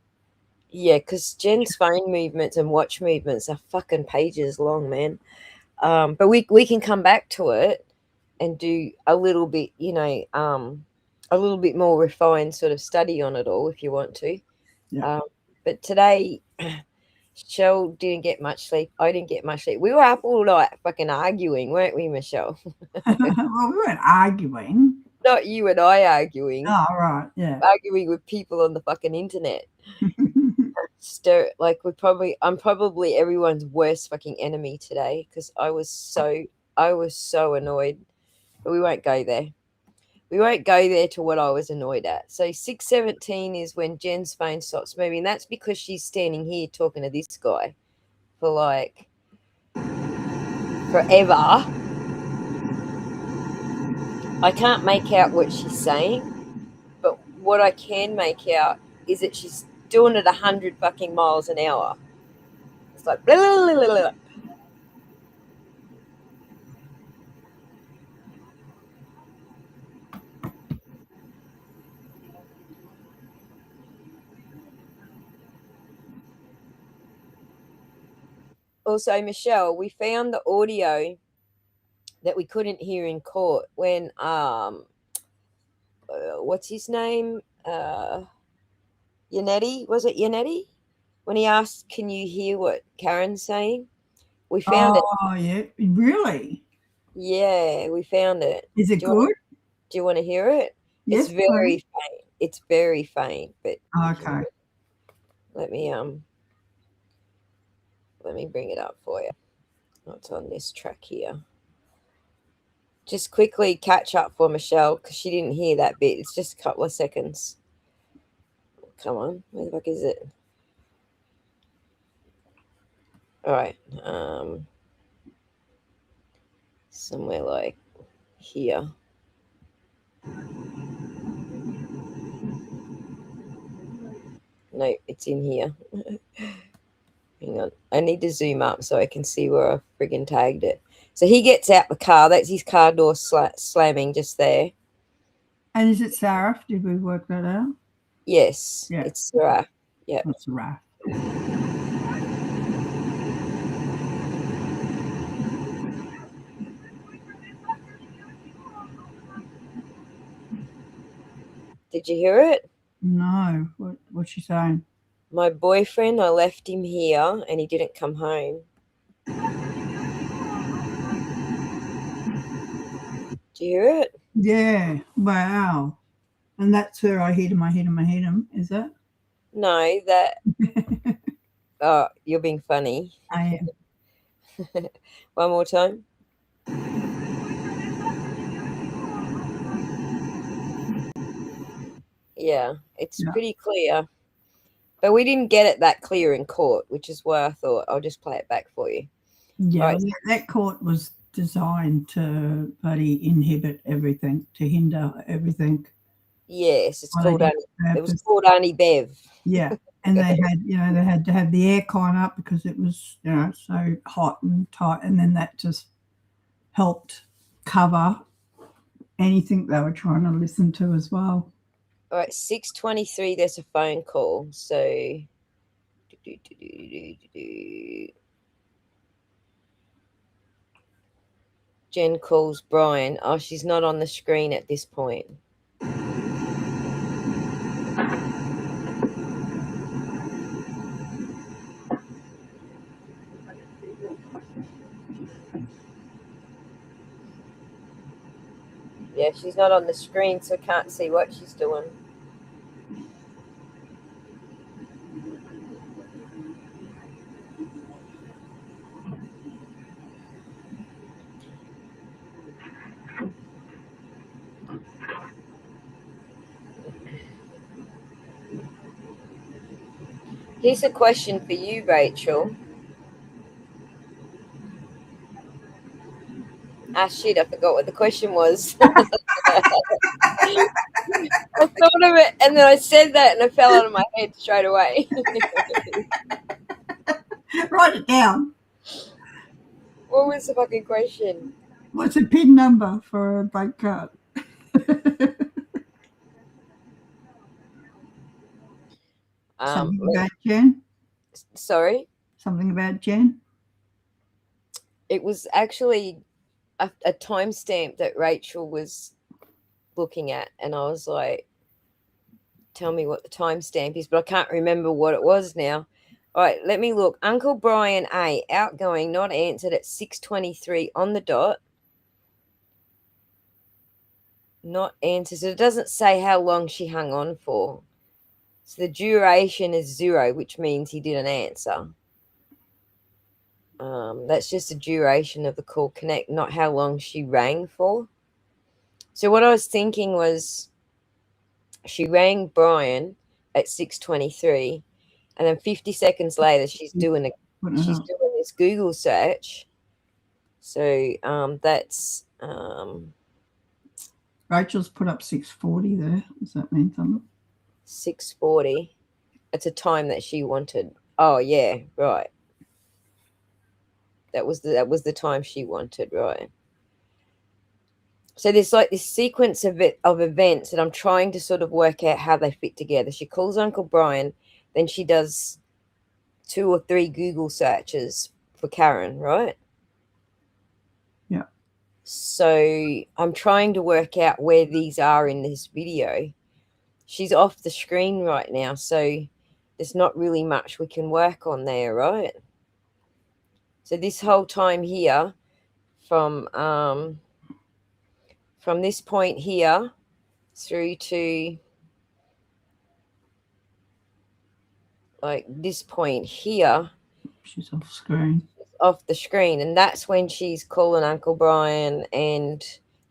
Yeah, because Jen's phone movements and watch movements are fucking pages long, man. But we can come back to it and do a little bit, a little bit more refined sort of study on it all if you want to. Yeah. But today, Michelle didn't get much sleep. I didn't get much sleep. We were up all night fucking arguing, weren't we, Michelle? Well, we weren't arguing. Not you and I arguing. Oh, right. Yeah. Arguing with people on the fucking internet. I'm probably everyone's worst fucking enemy today because I was so annoyed. But we won't go there. We won't go there to what I was annoyed at. So 6:17 is when Jen's phone stops moving. That's because she's standing here talking to this guy for like forever. I can't make out what she's saying, but what I can make out is that she's doing it 100 fucking miles an hour. It's like blah, blah, blah, blah. Also, Michelle, we found the audio that we couldn't hear in court when what's his name? Yannetti, was it Yannetti? When he asked, "Can you hear what Karen's saying?" We found it. Oh, yeah. Really? Yeah, we found it. Is it good? Do you want to hear it? Yes, it's very please. faint. It's very faint, but Okay. let me bring it up for you. It's on this track here. Just quickly catch up for Michelle because she didn't hear that bit. It's just a couple of seconds. Come on, where the fuck is it? All right, somewhere like here. No, it's in here. Hang on, I need to zoom up so I can see where I friggin' tagged it. So he gets out the car. That's his car door slamming just there. And is it Sarah? Did we work that out? Yes, Yeah. it's Sarah. Yeah. That's Sarah. Did you hear it? No. What's she saying? My boyfriend, I left him here and he didn't come home. Do you hear it? Yeah. Wow. And that's her. I hit him. Is that? No, that. Oh, you're being funny. I am. One more time. Yeah, it's Yeah. pretty clear. But we didn't get it that clear in court, which is why I thought I'll just play it back for you. Yeah, Right. that court was designed to bloody inhibit everything, to hinder everything. Yes, it's Well, they called did It was purpose. called Only Bev. Yeah, and they had, they had to have the aircon up because it was, so hot and tight, and then that just helped cover anything they were trying to listen to as well. All right, 6:23. There's a phone call. So, Jen calls Brian. Oh, she's not on the screen at this point. Yeah, she's not on the screen, so can't see what she's doing. Here's a question for you, Rachel. Ah, shit, I forgot what the question was. I thought of it, and then I said that, and it fell out of my head straight away. Write it down. What was the fucking question? What's the PIN number for a bank card? Something about Jen? Sorry? Something about Jen? It was actually a timestamp that Rachel was looking at, and I was like, tell me what the timestamp is, but I can't remember what it was now. All right, let me look. Uncle Brian A, outgoing, not answered at 6:23 on the dot. Not answered. So it doesn't say how long she hung on for. So the duration is 0, which means he didn't answer. That's just the duration of the call connect, not how long she rang for. So what I was thinking was she rang Brian at 6:23, and then 50 seconds later she's doing this Google search. So that's Rachel's put up 6:40 there. Does that mean something? 6:40. It's a time that she wanted. Oh yeah, right. That was the time she wanted, right? So there's like this sequence of events that I'm trying to sort of work out how they fit together. She calls Uncle Brian, then she does 2 or 3 Google searches for Karen, right? Yeah. So I'm trying to work out where these are in this video. She's off the screen right now, so there's not really much we can work on there, right? So this whole time here, from this point here through to like this point here, she's off screen. Off the screen, and that's when she's calling Uncle Brian and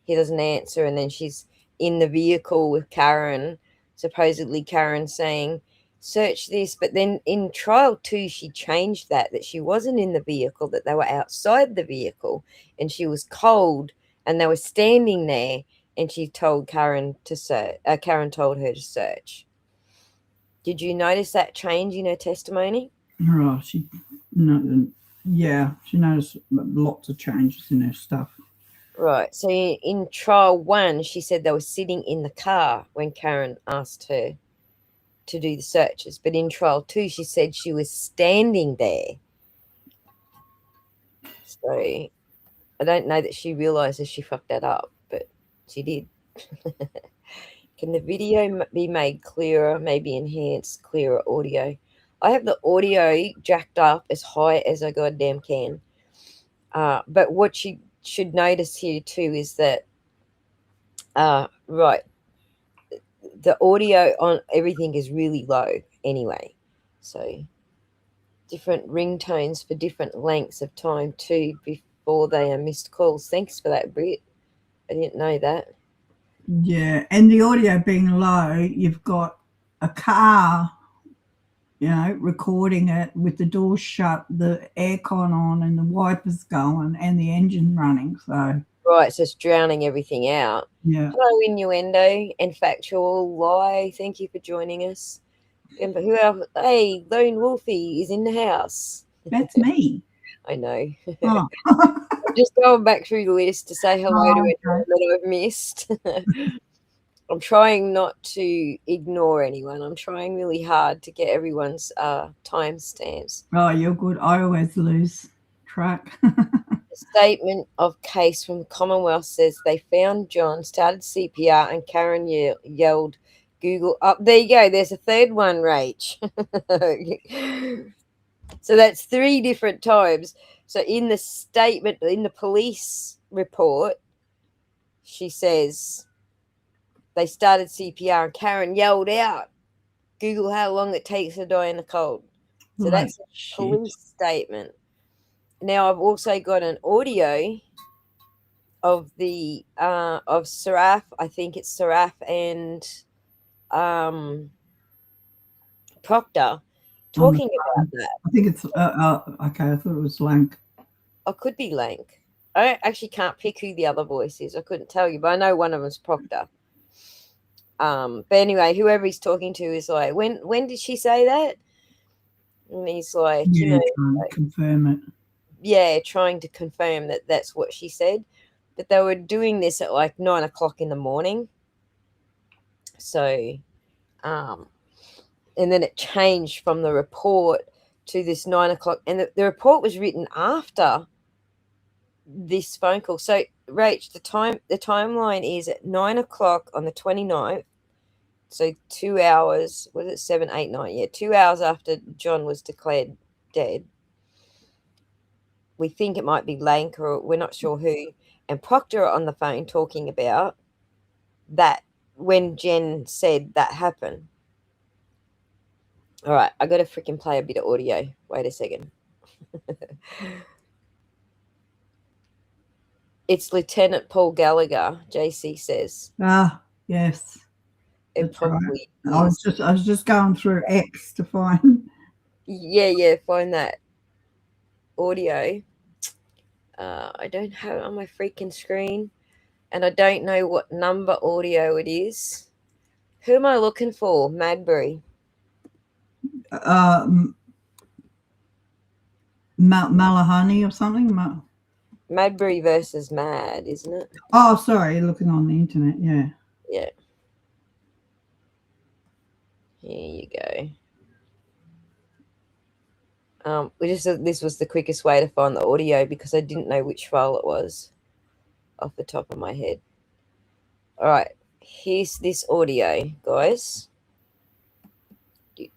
he doesn't answer, and then she's in the vehicle with Karen, supposedly Karen saying search this, but then in trial 2 she changed that she wasn't in the vehicle, that they were outside the vehicle and she was cold and they were standing there, and she told Karen to search. Karen told her to search. Did you notice that change in her testimony? Right. She noticed lots of changes in her stuff. Right. So in trial 1, she said they were sitting in the car when Karen asked her to do the searches. But in trial 2, she said she was standing there. So I don't know that she realizes she fucked that up, but she did. Can the video be made clearer, maybe enhance clearer audio? I have the audio jacked up as high as I goddamn can. But what you should notice here too is that, right, the audio on everything is really low anyway. So different ringtones for different lengths of time too before they are missed calls. Thanks for that, Britt. I didn't know that. Yeah, and the audio being low, you've got a car, recording it with the door shut, the aircon on, and the wipers going, and the engine running. So Right, so it's drowning everything out. yeah, Hello, innuendo and factual lie. Thank you for joining us. And who else? Hey, Lone Wolfie is in the house. that's me. I know. Oh. I'm just going back through the list to say hello to Okay. anyone that I've missed. I'm trying not to ignore anyone. I'm trying really hard to get everyone's timestamps. Oh, you're good. I always lose track. The statement of case from the Commonwealth says they found John, started CPR, and Karen yelled, Google up. There you go. There's a third one, Rach. So that's 3 different times. So in the statement, in the police report, she says they started CPR and Karen yelled out, Google how long it takes to die in the cold. So that's a police statement. Now I've also got an audio of the of Saraf. I think it's Saraf and Proctor talking about that. I think it's okay. I thought it was Lank. I could be Lank. I actually can't pick who the other voice is. I couldn't tell you, but I know one of them's Proctor. But anyway, whoever he's talking to is like, when did she say that? And he's like, Yeah, trying to confirm it. Yeah, trying to confirm that that's what she said. But they were doing this at like 9 o'clock in the morning. So, and then it changed from the report to this 9 o'clock. And the report was written after this phone call. So, Rach, the timeline is at 9 o'clock on the 29th. So 2 hours, was it 7, 8, 9? Yeah, 2 hours after John was declared dead. We think it might be Lank, or we're not sure who. And Proctor on the phone talking about that when Jen said that happened. All right, I got to freaking play a bit of audio. Wait a second. It's Lieutenant Paul Gallagher, JC says. Ah, yes. It probably right. is. I was just going through X to find. Yeah, find that audio. I don't have it on my freaking screen, and I don't know what number audio it is. Who am I looking for? Madbury. Malahani or something. Madbury versus Mad, isn't it? Oh, sorry, looking on the internet. Yeah. Yeah. Here you go. This was the quickest way to find the audio because I didn't know which file it was off the top of my head. All right, here's this audio, guys. I'll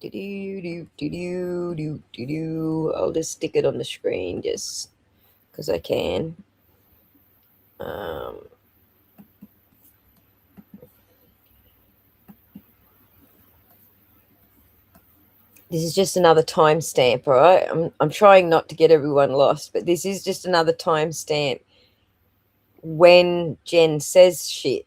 just stick it on the screen just because I can. This is just another timestamp, all right? I'm trying not to get everyone lost, but this is just another timestamp when Jen says shit.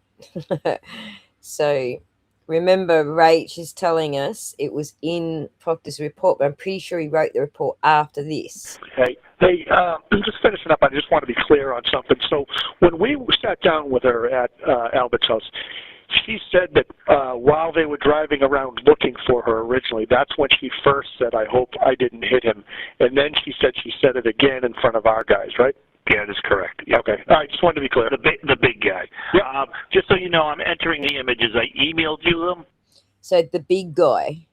So remember, Rach is telling us it was in Proctor's report, but I'm pretty sure he wrote the report after this. Hey, just finishing up, I just want to be clear on something. So when we sat down with her at Albert's house, she said that while they were driving around looking for her originally, that's when she first said, I hope I didn't hit him. And then she said it again in front of our guys, right? Yeah, that's correct. Yep. Okay. All right, just wanted to be clear. The big guy. Yep. Just so you know, I'm entering the images. I emailed you them. So the big guy,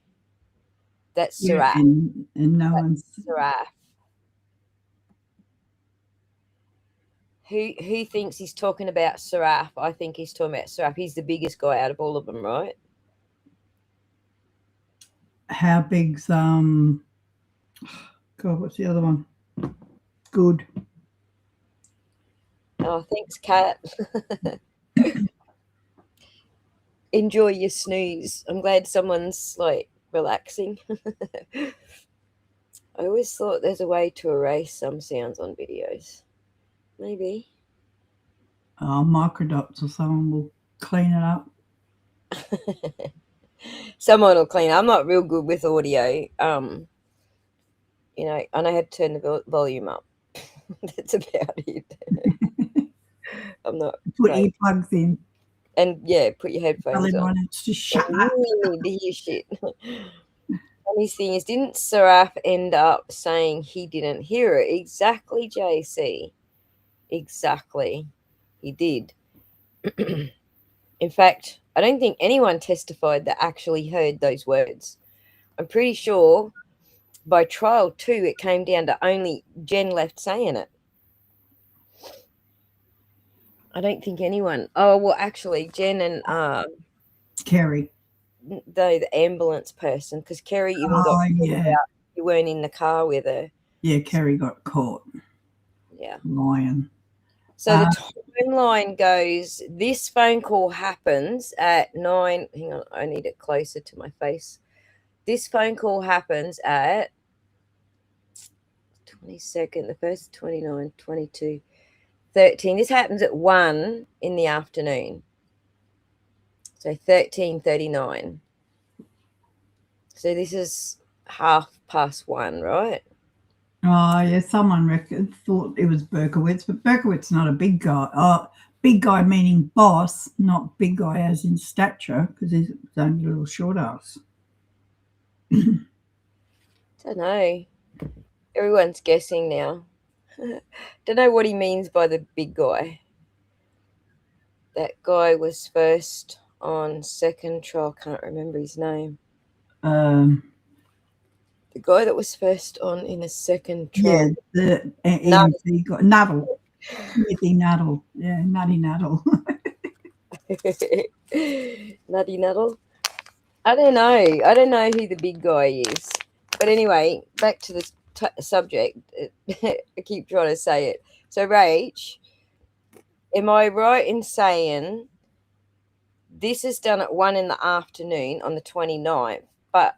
that's Saraf. And no one's Saraf. Who thinks he's talking about Saraf? I think he's talking about Saraf. He's the biggest guy out of all of them, right? How big's God, what's the other one? Good. Oh, thanks, Kat. Enjoy your snooze. I'm glad someone's like relaxing. I always thought there's a way to erase some sounds on videos. Maybe. Microdots or someone will clean it up. Someone will clean. I'm not real good with audio. You know, I know how to turn the volume up. That's about it. I'm not Put great. earplugs in. And yeah, put your Tell headphones on. everyone it's just shut You up. really need to hear shit. Funny thing is, didn't Saraf end up saying he didn't hear it? Exactly, JC. Exactly. He did. In fact, I don't think anyone testified that actually heard those words. I'm pretty sure by trial 2, it came down to only Jen left saying it. I don't think anyone. Oh, well, actually, Jen and Kerry. the ambulance person, because Kerry even got Oh, called yeah. out. You weren't in the car with her. Yeah, Kerry got caught Yeah. lying. So the timeline goes, this phone call happens at 9. Hang on, I need it closer to my face. This phone call happens at 22nd, the first 29, 22, 13. This happens at 1 in the afternoon. So 13:39. So this is 1:30, right? Oh, yeah, someone thought it was Berkowitz, but Berkowitz not a big guy. Oh, big guy meaning boss, not big guy as in stature, because he's only a little short ass. Don't know. Everyone's guessing now. Don't know what he means by the big guy. That guy was first on second trial. Can't remember his name. The guy that was first on in a second trial. Yeah, the EMP guy, Nuddle. Timothy Nuddle. Yeah, Nutty Nuddle. Nutty Nuddle. I don't know who the big guy is. But anyway, back to the subject. I keep trying to say it. So, Rach, am I right in saying this is done at 1 in the afternoon on the 29th, but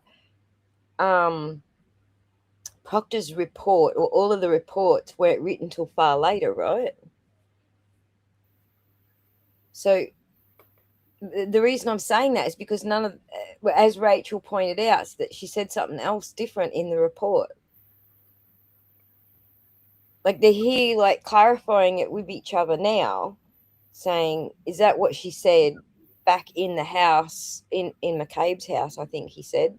Proctor's report, or all of the reports, weren't written till far later, right? So the reason I'm saying that is because none of, as Rachel pointed out, that she said something else different in the report. Like they're here, like clarifying it with each other now, saying, is that what she said back in the house, in McCabe's house, I think he said,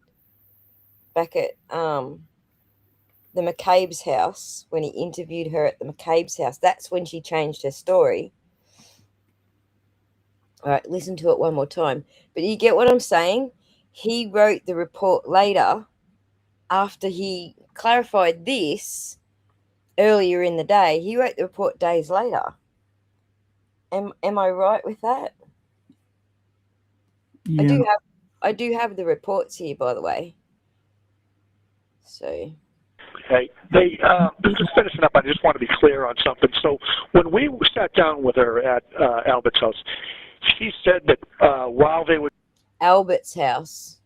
back at the McCabe's house, when he interviewed her at the McCabe's house. That's when she changed her story. All right, listen to it one more time. But you get what I'm saying? He wrote the report later after he clarified this earlier in the day. He wrote the report days later. Am I right with that? Yeah. I do have the reports here, by the way. So Hey, just finishing up, I just want to be clear on something. So when we sat down with her at Albert's house, she said that while they were... Albert's house.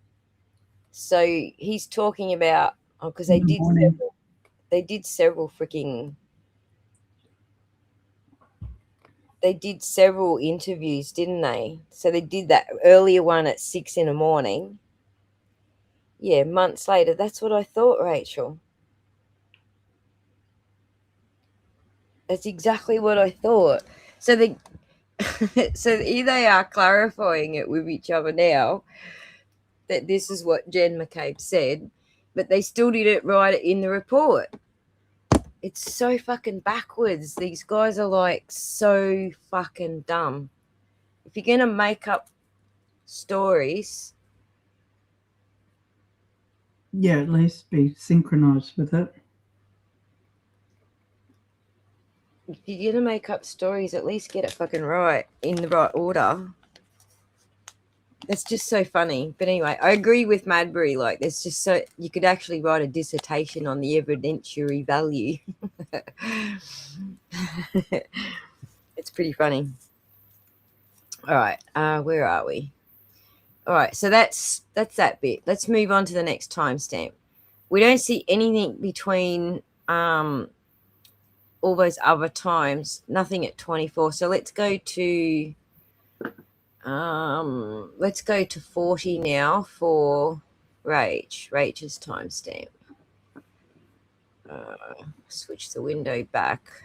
So he's talking about, because they did several interviews, didn't they? So they did that earlier one at 6 in the morning. Yeah, months later. That's what I thought, Rachel. That's exactly what I thought. So so here they are clarifying it with each other now, that this is what Jen McCabe said, but they still didn't write it in the report. It's so fucking backwards. These guys are like so fucking dumb. If you're going to make up stories... Yeah, at least be synchronized with it. If you're going to make up stories, at least get it fucking right, in the right order. It's just so funny. But anyway, I agree with Madbury. Like, there's just so... You could actually write a dissertation on the evidentiary value. It's pretty funny. All right, where are we? All right, so that's that bit. Let's move on to the next timestamp. We don't see anything between all those other times. Nothing at 24. So let's go to Let's go to 40 now for Rachel's timestamp. Switch the window back.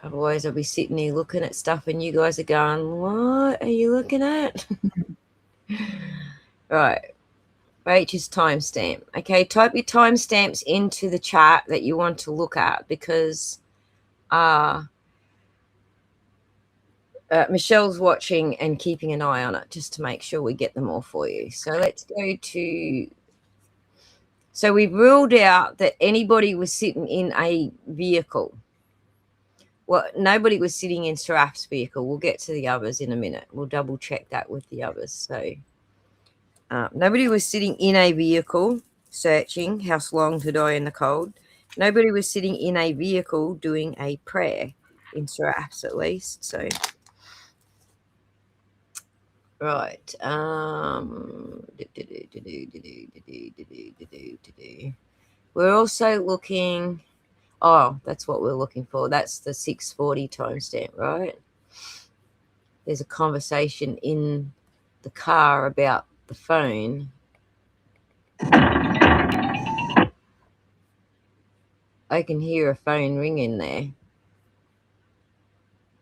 Otherwise, I'll be sitting here looking at stuff and you guys are going, what are you looking at? Right. Rachel's timestamp. Okay, type your timestamps into the chat that you want to look at because Michelle's watching and keeping an eye on it just to make sure we get them all for you. So let's go to... So we've ruled out that anybody was sitting in a vehicle. Well, nobody was sitting in Sarath's vehicle. We'll get to the others in a minute. We'll double check that with the others. So nobody was sitting in a vehicle searching house long to die in the cold. Nobody was sitting in a vehicle doing a prayer in Sarath's at least. So, right. We're also looking... Oh, that's what we're looking for. That's the 640 timestamp, right? There's a conversation in the car about the phone. I can hear a phone ringing there.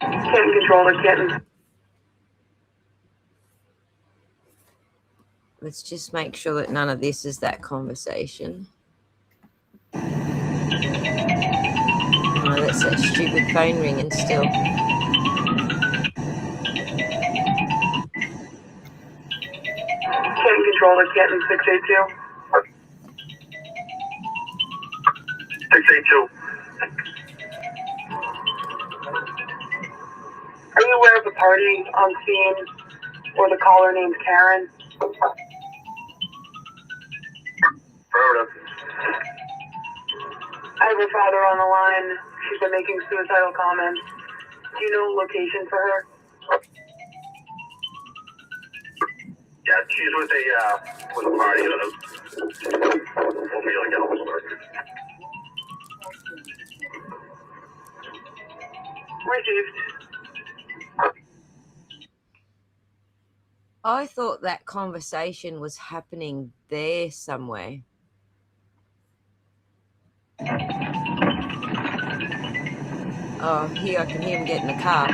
Can't control the kitten. Let's just make sure that none of this is that conversation. Oh, that's that stupid phone ringing still. Can't control the kitten. 682. 682. Are you aware of the party on scene or the caller named Karen? Affirmative. I have her father on the line. She's been making suicidal comments. Do you know location for her? Yeah, she's with a party. Received. I thought that conversation was happening there somewhere. Oh, here I can hear him get in the car.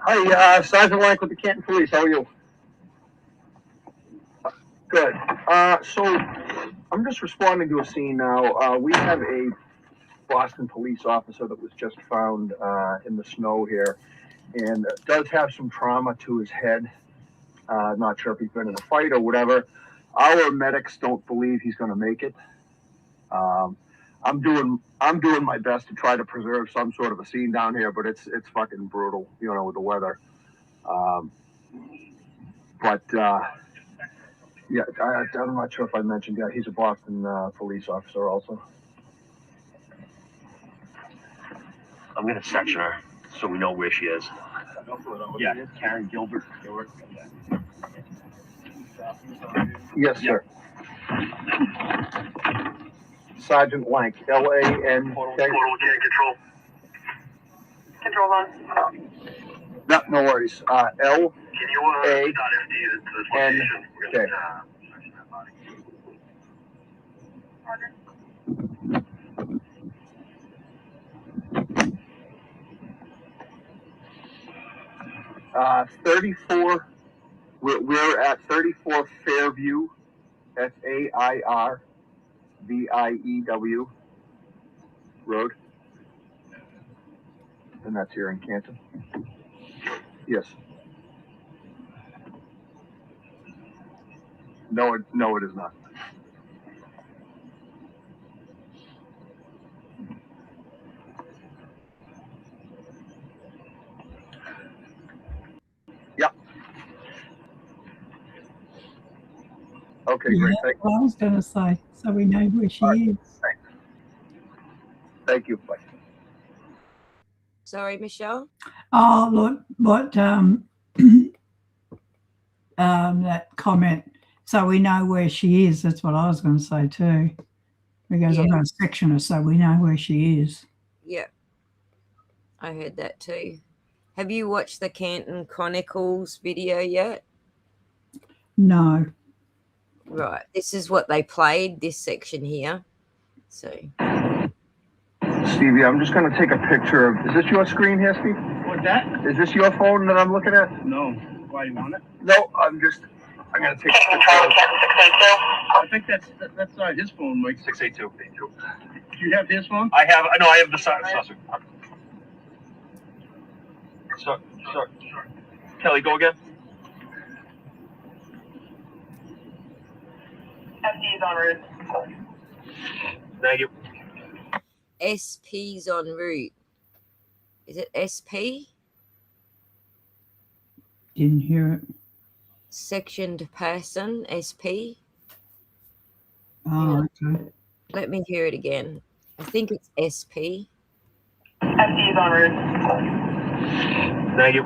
'Hi, Sergeant Lank with the Canton Police. How are you? Good. So I'm just responding to a scene now. We have a Boston police officer that was just found in the snow here, and does have some trauma to his head. Not sure if he's been in a fight or whatever. Our medics don't believe he's going to make it. I'm doing my best to try to preserve some sort of a scene down here, but it's fucking brutal, you know, with the weather. Yeah, I'm not sure if I mentioned, yeah, he's a Boston police officer also. I'm gonna section her so we know where she is. Yeah, Karen Gilbert. Yes, sir. Sergeant Lank, L-A-N-K. Control. Control on. No worries. L-A-N-K. Can you start FD to this location? We're gonna search that body. Roger. 34. We're at 34 Fairview, Fairview Road, and that's here in Canton. Yes. No, it is not. Yep. Okay, great. Yeah, well, I was going to say, so we know where she is. Thank you. Bye. Sorry, Michelle. Oh, look, what that comment. So we know where she is. That's what I was going to say too. Because I'm Yeah. going to section her so we know where she is. Yeah, I heard that too. Have you watched the Canton Chronicles video yet? No. Right. This is what they played, this section here. So, Stevie, I'm just going to take a picture of. Is this your screen here, Steve? What's that? Is this your phone that I'm looking at? No. Why, you want it? No, I'm going to take a picture of. I think that's his phone, Mike. 682. Do you have his phone? I have the Sussex. So, Kelly, go again. FD's en route. Thank you. SP's en route. Is it SP? Didn't hear it. Sectioned person, SP. Oh, okay. Let me hear it again. I think it's SP. FD's en route. Thank you.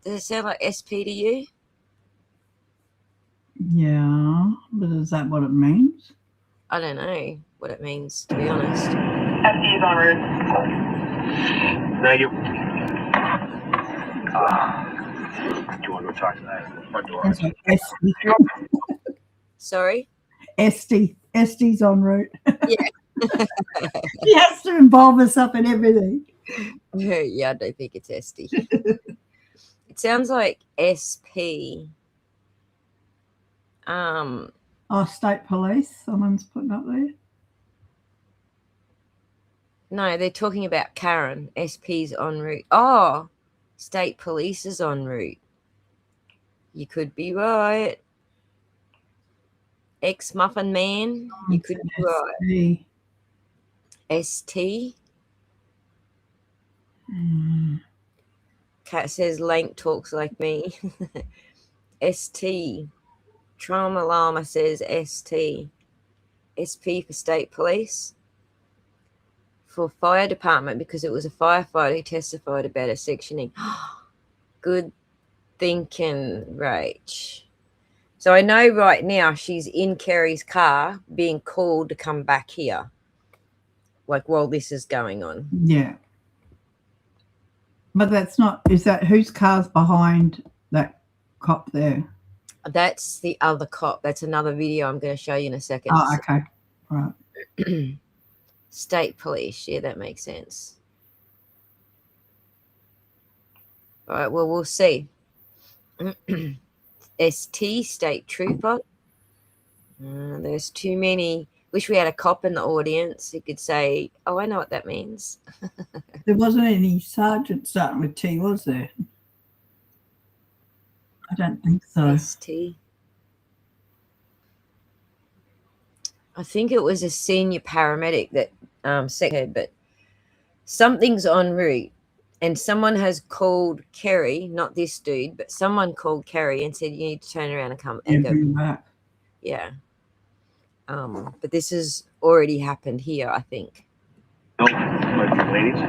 Does it sound like SP to you? Yeah, but is that what it means? I don't know what it means, to be honest. FD's en route. Thank you. Do you want to go talk to that front door? That's like Esty. Sorry? Esty's en route. Yeah. She has to involve herself in everything. Yeah, I don't think it's SD. It sounds like SP. Oh, state police. Someone's putting up there. No, they're talking about Karen. SP's en route. Oh, state police is en route. You could be right. Ex-muffin man. You could be right. ST. Kat says Lank talks like me. ST. Trauma Llama says ST. SP for state police. For fire department, because it was a firefighter who testified about a sectioning. Good thinking, Rach. So I know right now she's in Kerry's car being called to come back here, like while this is going on. Yeah. But that's not, is that whose car's behind that cop there? That's the other cop. That's another video I'm going to show you in a second. Oh, okay. Right. State police. Yeah, that makes sense. All right, well, we'll see. ST, state trooper. There's too many. Wish we had a cop in the audience who could say, oh, I know what that means. There wasn't any sergeant starting with T, was there? I don't think so. ST. I think it was a senior paramedic that said, but something's en route. And someone has called Kerry, not this dude, but someone called Kerry and said, you need to turn around and come and go back. Yeah. But this has already happened here, I think. No, ladies.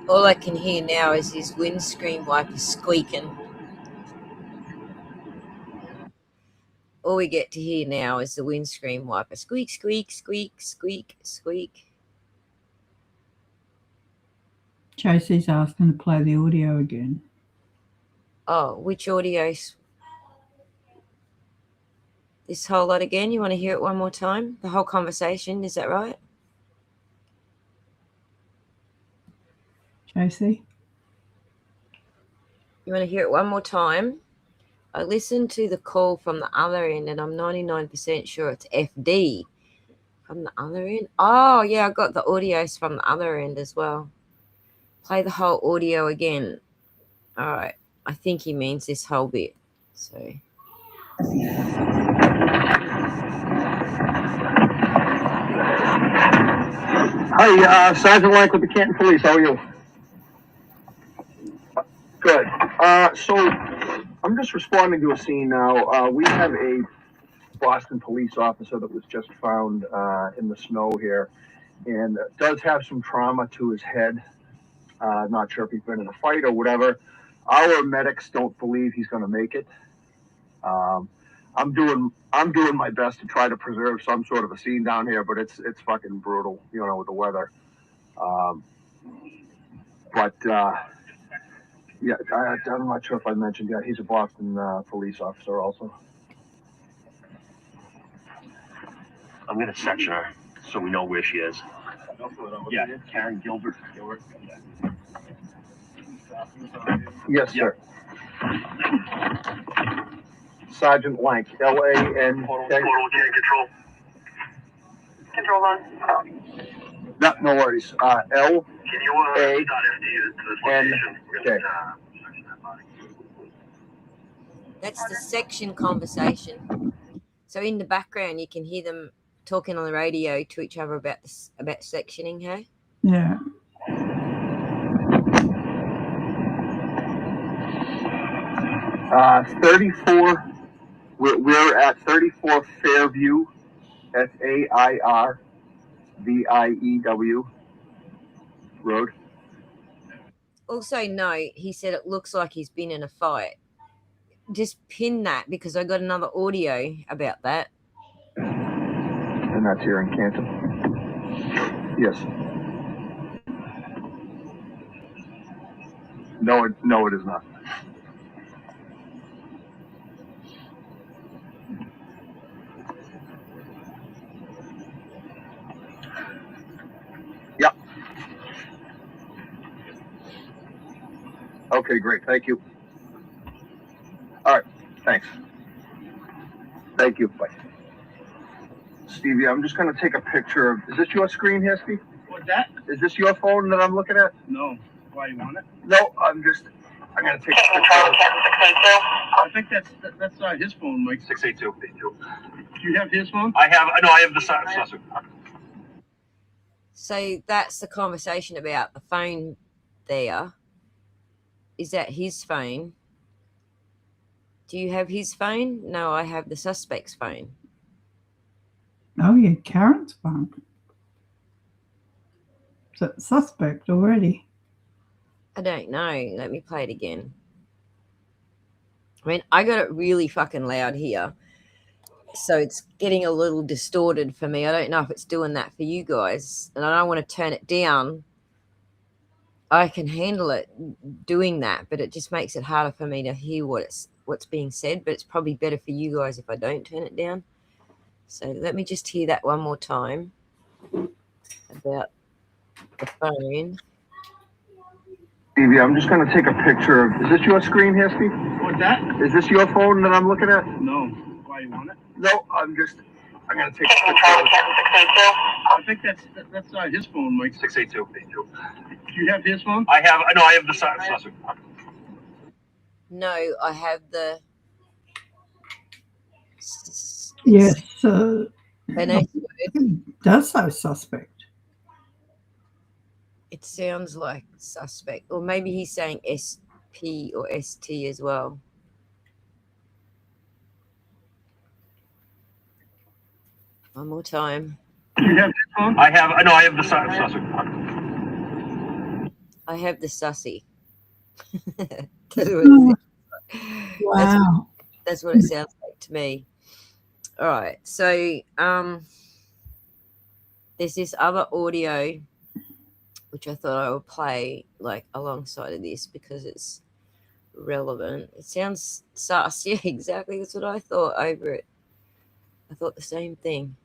All I can hear now is his windscreen wiper squeaking. All we get to hear now is the windscreen wiper. Squeak, squeak, squeak, squeak, squeak. Chasey's asking to play the audio again. Oh, which audio? This whole lot again? You want to hear it one more time? The whole conversation, is that right? Chasey? You want to hear it one more time? I listened to the call from the other end, and I'm 99% sure it's FD from the other end. Oh, yeah, I got the audios from the other end as well. Play the whole audio again. All right. I think he means this whole bit. So. Hi, Sergeant Lank with the Canton Police. How are you? Good. So I'm just responding to a scene now. We have a Boston police officer that was just found in the snow here, and does have some trauma to his head. Not sure if he's been in a fight or whatever. Our medics don't believe he's going to make it. I'm doing my best to try to preserve some sort of a scene down here, but it's fucking brutal, you know, with the weather. Yeah, I'm not sure if I mentioned yet. He's a Boston police officer also. I'm gonna section her so we know where she is. Yeah, Karen Gilbert. Yes, sir. Sergeant Lank, L-A-N. Total control. Control on. No worries. L. Can you A. start FD to this N. location? We're Okay. gonna section that body. That's the section conversation. So in the background, you can hear them talking on the radio to each other about about sectioning. Hey, Yeah. Uh, 34. We're at 34 Fairview, Fairview Road. also note he said it looks like he's been in a fight. Just pin that because I got another audio about that. And that's here in Canton. Yes. No, it is not. Yep. Okay, great. Thank you. All right. Thanks. Thank you. Bye. Stevie, I'm just going to take a picture of. Is this your screen here, Steve? What's that? Is this your phone that I'm looking at? No. Why you want it? No, I'm going to take a picture. I think that's his phone, Mike. 682. Do you have his phone? I have the suspect. So that's the conversation about the phone there. Is that his phone? Do you have his phone? No, I have the suspect's phone. Oh, yeah, Karen's phone. So suspect already. I don't know. Let me play it again. I mean, I got it really fucking loud here. So it's getting a little distorted for me. I don't know if it's doing that for you guys. And I don't want to turn it down. I can handle it doing that, but it just makes it harder for me to hear what's being said. But it's probably better for you guys if I don't turn it down. So let me just hear that one more time about the phone. Stevie, I'm just going to take a picture of. Is this your screen here, Steve? What's that? Is this your phone that I'm looking at? No. Why you want it? No, I'm going to take a picture. I think that's his phone, Mike. 682. Do you have his phone? I have the suspect. No, I have the. Yes. It does say suspect. It sounds like suspect, or maybe he's saying SP or ST as well. One more time. Do you have his phone? I have the suspect. I have the sussy. Wow. That's what it sounds like to me. All right. So there's this other audio which I thought I would play like alongside of this because it's relevant. It sounds sus. Yeah, exactly. That's what I thought over it. I thought the same thing.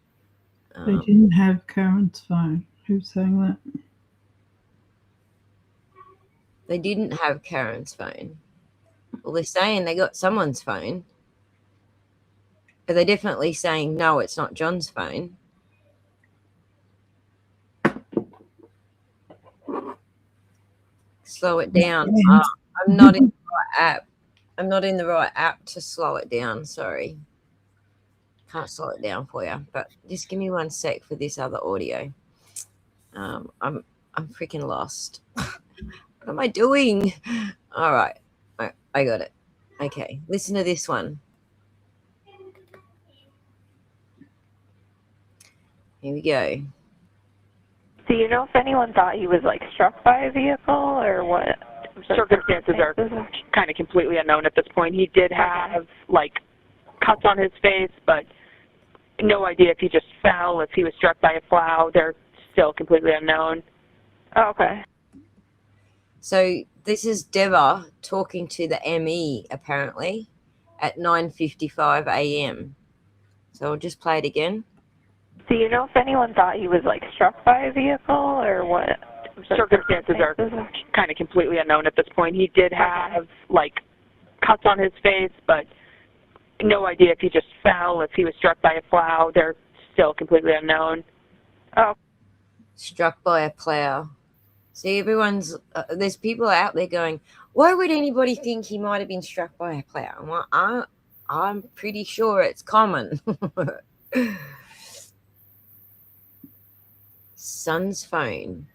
They didn't have Karen's phone. Who's saying that? They didn't have Karen's phone. Well, they're saying they got someone's phone. But they're definitely saying, no, it's not John's phone. Slow it down. I'm not in the right app. I'm not in the right app to slow it down. Sorry. Can't slow it down for you. But just give me 1 sec for this other audio. I'm freaking lost. What am I doing? All right. I got it. Okay. Listen to this one. Here we go. Do you know if anyone thought he was like struck by a vehicle or what? Circumstances are kind of completely unknown at this point. He did have like cuts on his face, but no idea if he just fell, if he was struck by a plow. They're still completely unknown. Oh, okay. So this is Deba talking to the ME apparently at 9:55 a.m. So I'll just play it again. Do you know if anyone thought he was like struck by a vehicle or what? Circumstances are kind of completely unknown at this point. He did have like cuts on his face, but no idea if he just fell, if he was struck by a plow. They're still completely unknown. Oh. Struck by a plow. See, everyone's there's people out there going, why would anybody think he might have been struck by a plow? Well, I'm pretty sure it's common. Son's phone.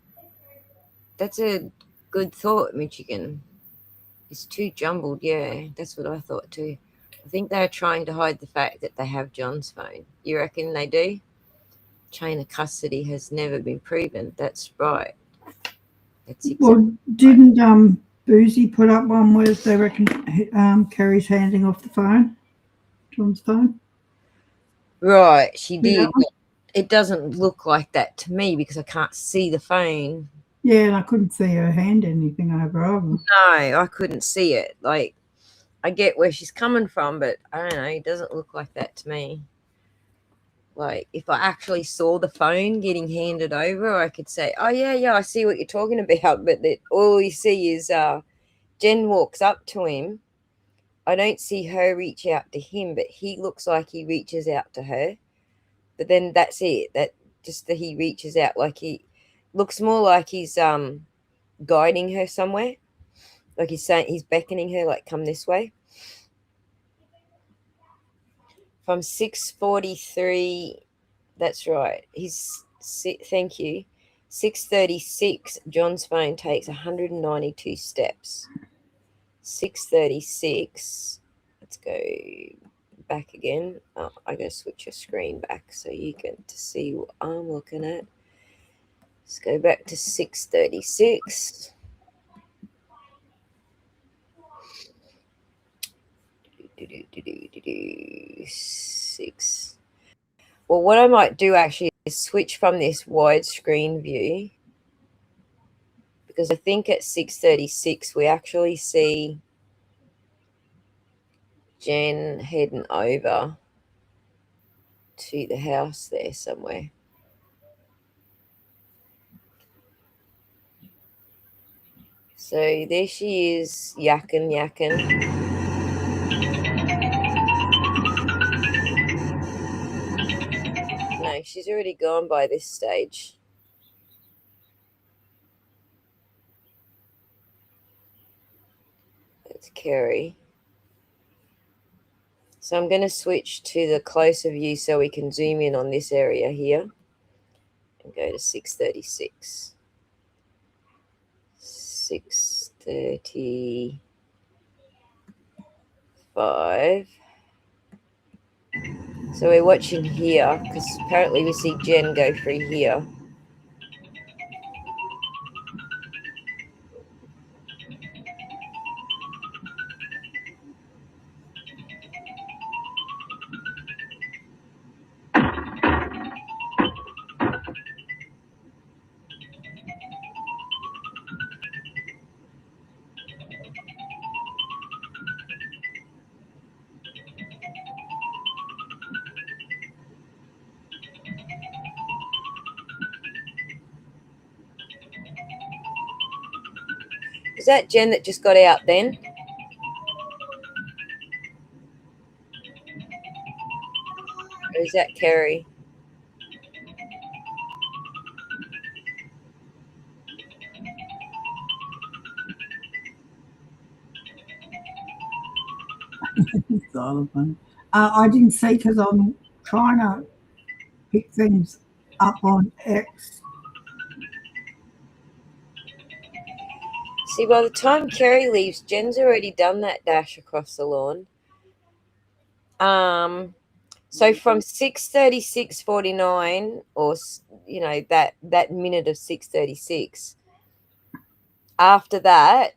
That's a good thought, Michigan. It's too jumbled. Yeah, that's what I thought too. I think they're trying to hide the fact that they have John's phone. You reckon they do? Chain of custody has never been proven. That's right. That's exactly Well, didn't Boozy put up one where they reckon Kerry's handing off the phone, John's phone? right. She did. Yeah. But it doesn't look like that to me because I can't see the phone. Yeah, and I couldn't see her hand anything over either. No, I couldn't see it. Like, I get where she's coming from, but I don't know. It doesn't look like that to me. Like, if I actually saw the phone getting handed over, I could say, oh, yeah, I see what you're talking about. But that all you see is Jen walks up to him. I don't see her reach out to him, but he looks like he reaches out to her. But then that's it. That just that he reaches out, like he looks more like he's guiding her somewhere. Like he's saying, he's beckoning her, like, come this way. From 6:43, that's right. Thank you. 6:36, John's phone takes 192 steps. 6:36, let's go back again. Oh, I'm going to switch your screen back so you get to see what I'm looking at. Let's go back to 6:36. Six. Well, what I might do actually is switch from this widescreen view, because I think at 6:36 we actually see Jen heading over to the house there somewhere. So there she is, yakking. No, she's already gone by this stage. That's Cori. So I'm going to switch to the closer view so we can zoom in on this area here and go to 6:36. 6:35. So we're watching here because apparently we see Jen go through here. Is that Jen that just got out then? Or is that Kerry? Sullivan. I didn't see because I'm trying to pick things up on X. See, by the time Kerry leaves, Jen's already done that dash across the lawn. So from 6:36:49, or that minute of 6:36. After that,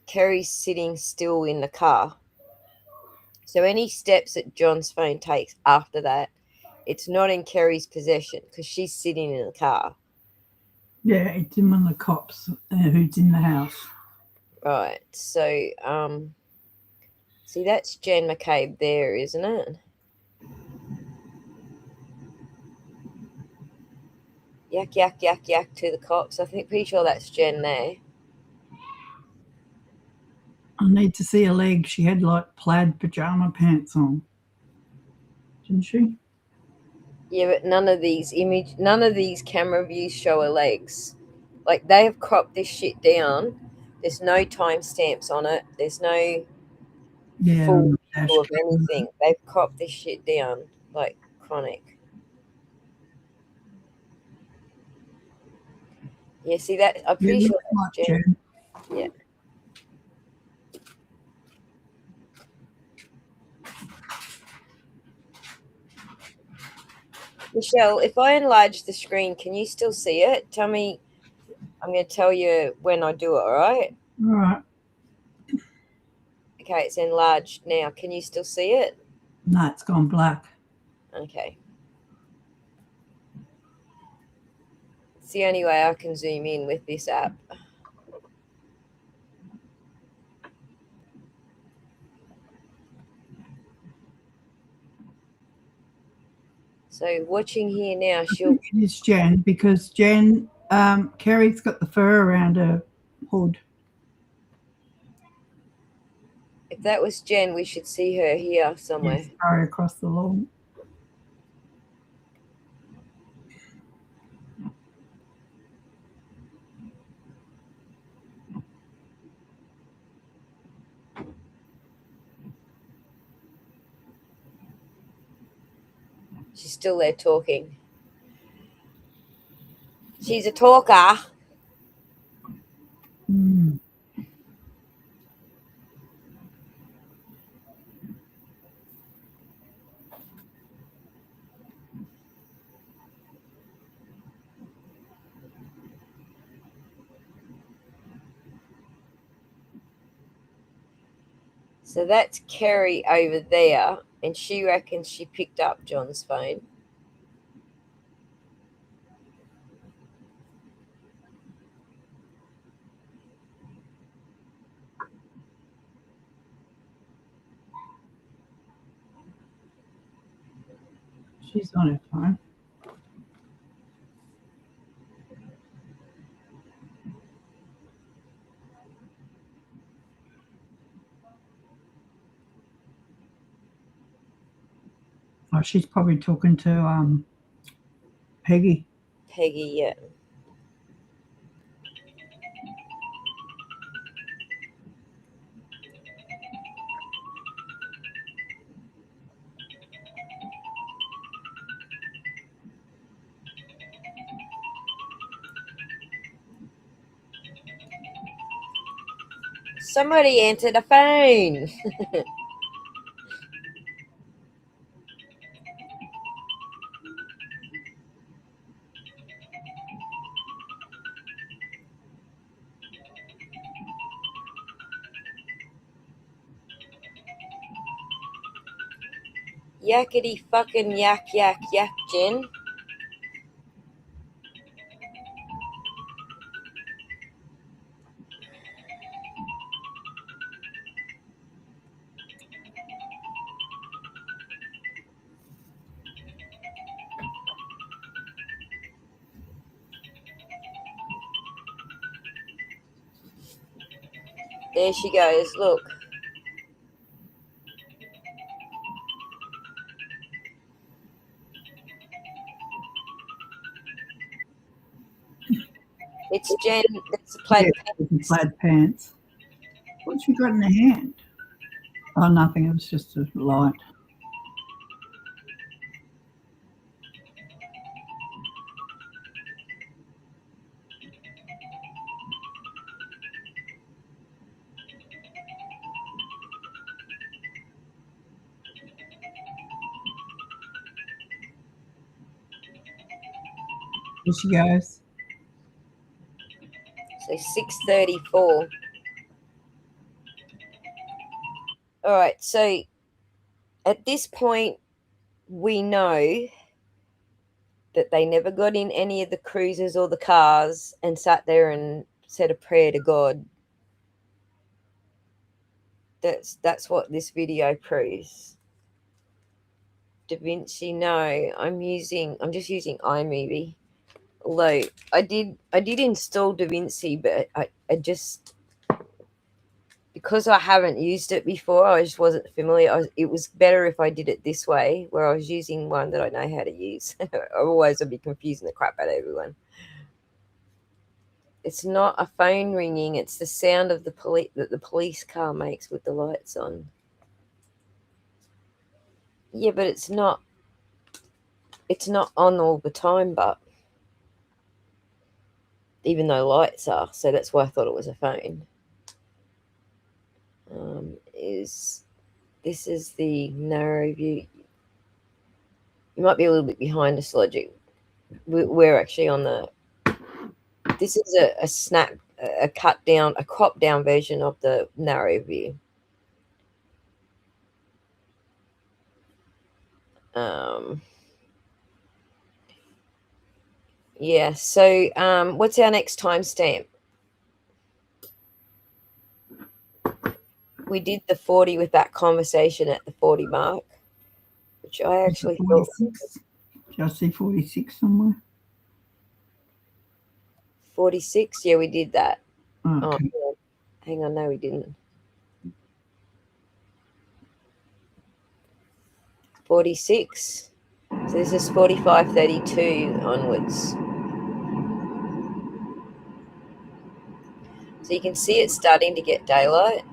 Kerry's sitting still in the car. So any steps that John's phone takes after that, it's not in Kerry's possession because she's sitting in the car. Yeah, it's in one of the cops who's in the house. Right. So, see, that's Jen McCabe there, isn't it? Yak, yak, yak, yak to the cops. I think pretty sure that's Jen there. I need to see her leg. She had like plaid pajama pants on, didn't she? Yeah, but none of these camera views show her legs. Like, they have cropped this shit down. There's no timestamps on it. There's no full view of anything. They've cropped this shit down like chronic. Yeah, see that? I'm pretty sure that's Jen. Yeah. Michelle, if I enlarge the screen, can you still see it? Tell me. I'm going to tell you when I do it, all right? All right. Okay, it's enlarged now. Can you still see it? No, it's gone black. Okay. It's the only way I can zoom in with this app. So watching here now, she'll... It's Jen because Jen, Kerry's got the fur around her hood. If that was Jen, we should see her here somewhere. Yes, sorry, across the lawn. She's still there talking. She's a talker. Mm. So that's Kerry over there, and she reckons she picked up John's phone. She's on her phone. Oh, she's probably talking to Peggy. Peggy, yeah. Somebody answered a phone. Yakety fucking yak, yak, yak, Jen. There she goes, look. It's Jen. It's a plaid pants. Plaid pants. What's she got in her hand? Oh, nothing. It was just a light. Here she goes. So 6:34. All right. So at this point, we know that they never got in any of the cruisers or the cars and sat there and said a prayer to God. That's what this video proves. Da Vinci, no, I'm just using iMovie. Although I did install Da Vinci, but I just, because I haven't used it before, I just wasn't familiar. It was better if I did it this way, where I was using one that I know how to use. Otherwise, I'd be confusing the crap out of everyone. It's not a phone ringing; it's the sound of that the police car makes with the lights on. Yeah, but it's not on all the time, but even though lights are, so that's why I thought it was a phone. This is the narrow view. You might be a little bit behind us, Logic. We're actually on the. This is a crop down version of the narrow view. Yeah. So, what's our next timestamp? We did the 40 with that conversation at the 40 mark, which I actually thought. Did I see 46 somewhere? 46? Yeah, we did that. Okay. Oh, hang on. No, we didn't. 46. So this is 45:32 onwards. So you can see it's starting to get daylight.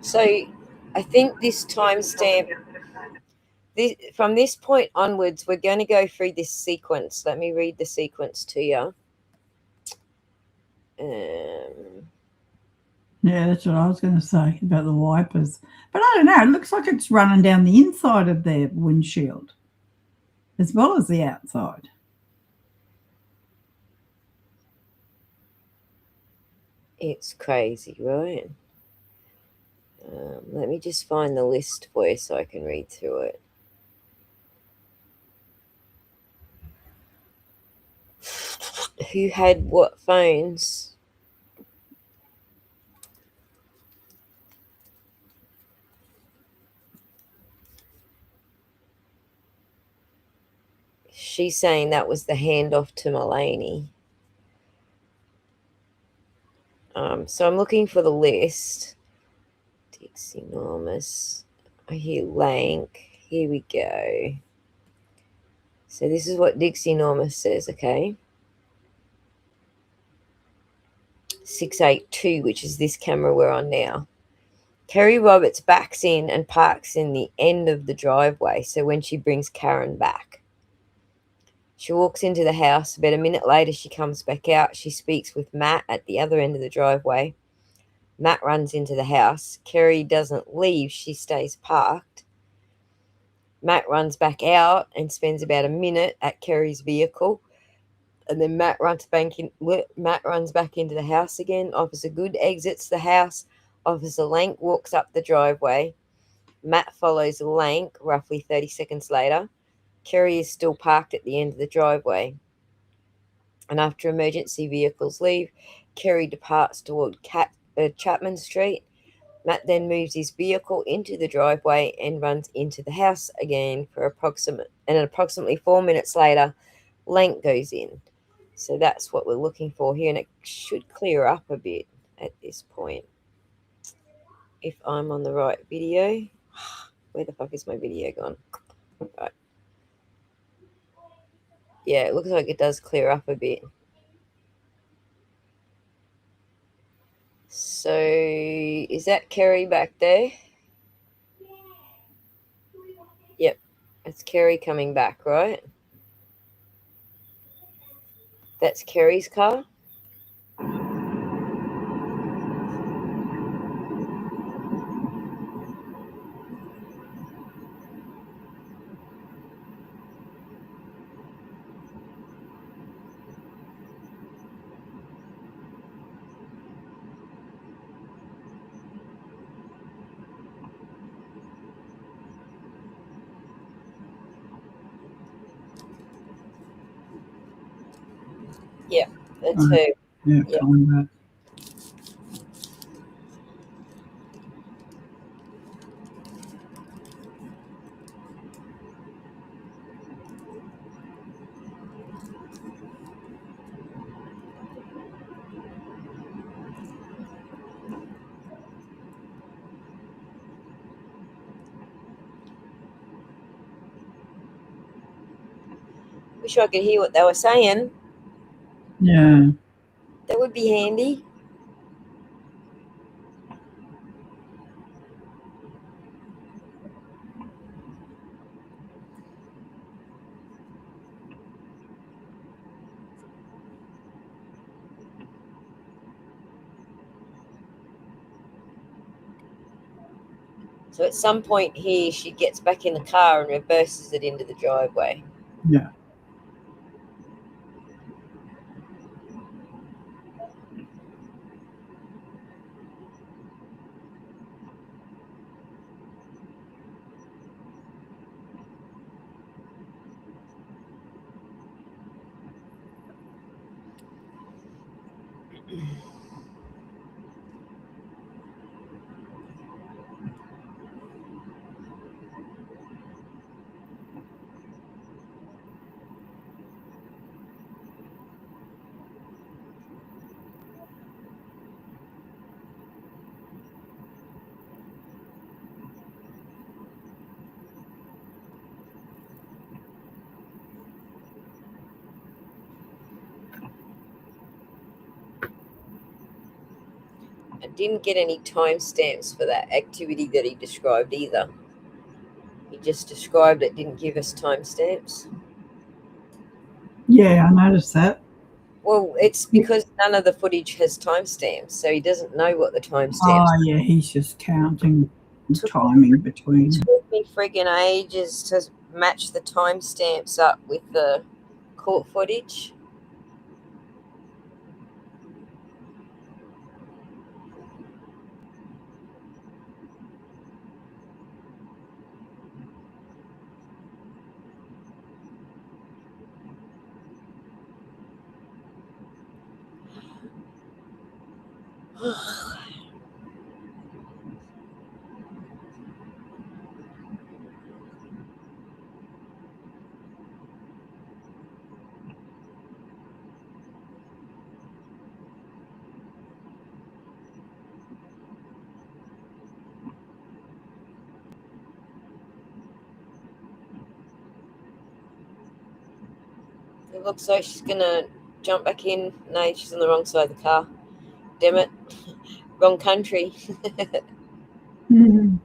So I think this timestamp, from this point onwards, we're going to go through this sequence. Let me read the sequence to you. Yeah, that's what I was going to say about the wipers. But I don't know. It looks like it's running down the inside of their windshield as well as the outside. It's crazy, right? Let me just find the list for you so I can read through it. Who had what phones? She's saying that was the handoff to Mulaney. So I'm looking for the list. Dixie Enormous. I hear Lank. Here we go. So this is what Dixie Enormous says, okay? 682, which is this camera we're on now. Kerry Roberts backs in and parks in the end of the driveway, so when she brings Karen back. She walks into the house. About a minute later, she comes back out. She speaks with Matt at the other end of the driveway. Matt runs into the house. Cori doesn't leave. She stays parked. Matt runs back out and spends about a minute at Cori's vehicle. And then Matt runs back into the house again. Officer Good exits the house. Officer Lank walks up the driveway. Matt follows Lank roughly 30 seconds later. Cori is still parked at the end of the driveway. And after emergency vehicles leave, Cori departs toward Chapman Street. Matt then moves his vehicle into the driveway and runs into the house again approximately 4 minutes later, Lank goes in. So that's what we're looking for here, and it should clear up a bit at this point. If I'm on the right video. Where the fuck is my video gone? Right. Yeah, it looks like it does clear up a bit. So, is that Cori back there? Yep, it's Cori coming back, right? That's Cori's car? Yep, that's her. Yeah, Yep. coming back. Wish I could hear what they were saying. Yeah. That would be handy. So at some point here, she gets back in the car and reverses it into the driveway. Yeah. I didn't get any timestamps for that activity that he described either. He just described it, didn't give us timestamps. Yeah, I noticed that. Well, it's because none of the footage has timestamps, so he doesn't know what the timestamps Oh, are. yeah, he's just counting the timing between. It took me friggin' ages to match the timestamps up with the court footage. It looks like she's gonna jump back in. No, she's on the wrong side of the car. Damn it. Wrong country. Mhm.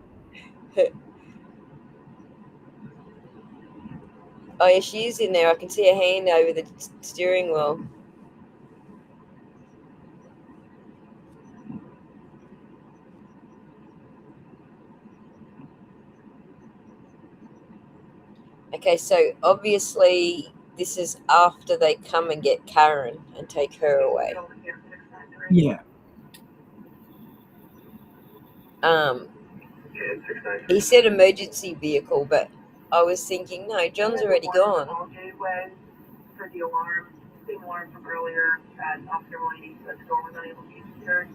Oh, yeah, she is in there. I can see her hand over the steering wheel. Okay, so obviously this is after they come and get Karen and take her away. Yeah. He said emergency vehicle, but I was thinking, no, John's already gone. For the alarm, same alarm from earlier, that Officer Mulaney said the door was unable to be secured.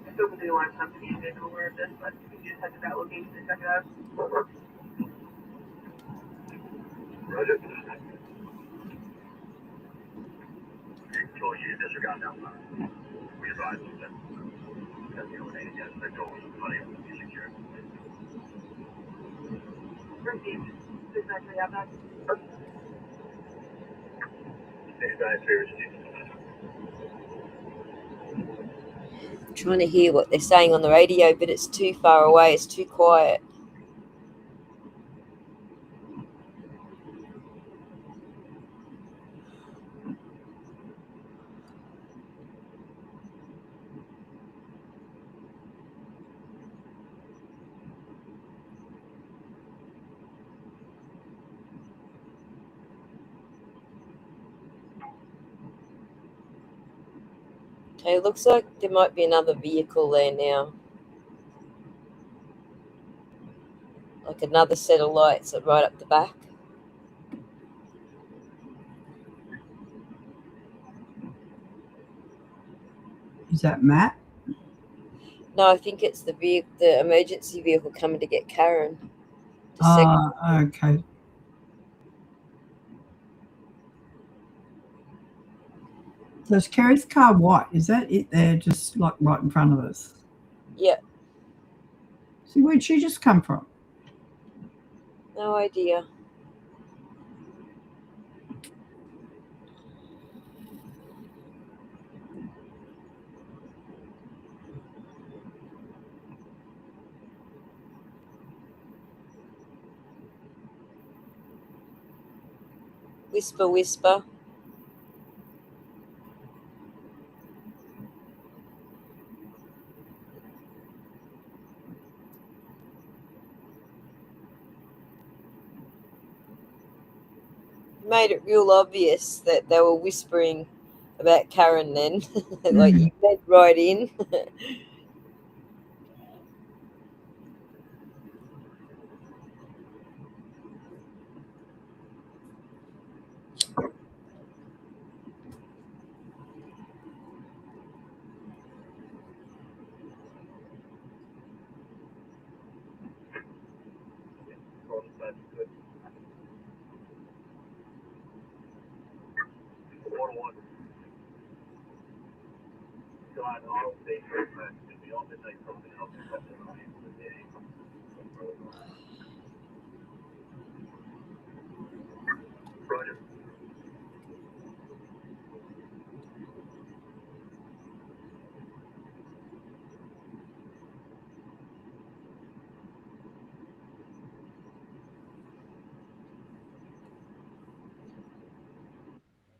I spoke with the alarm company and they're aware of this, but we just head to that location to check it out. Roger. So you disregard that one. We advise that the eliminated, yes, the door was unable to be secured. Received. Just actually have that. I'm trying to hear what they're saying on the radio, but it's too far away. It's too quiet. Okay, it looks like there might be another vehicle there now. Like another set of lights right up the back. Is that Matt? No, I think it's the emergency vehicle coming to get Karen. Okay. So is Kerry's car white? Is that it there, just like right in front of us? Yep. See, where'd she just come from? No idea. Whisper, whisper. Made it real obvious that they were whispering about Karen then. Like you led right in. Roger.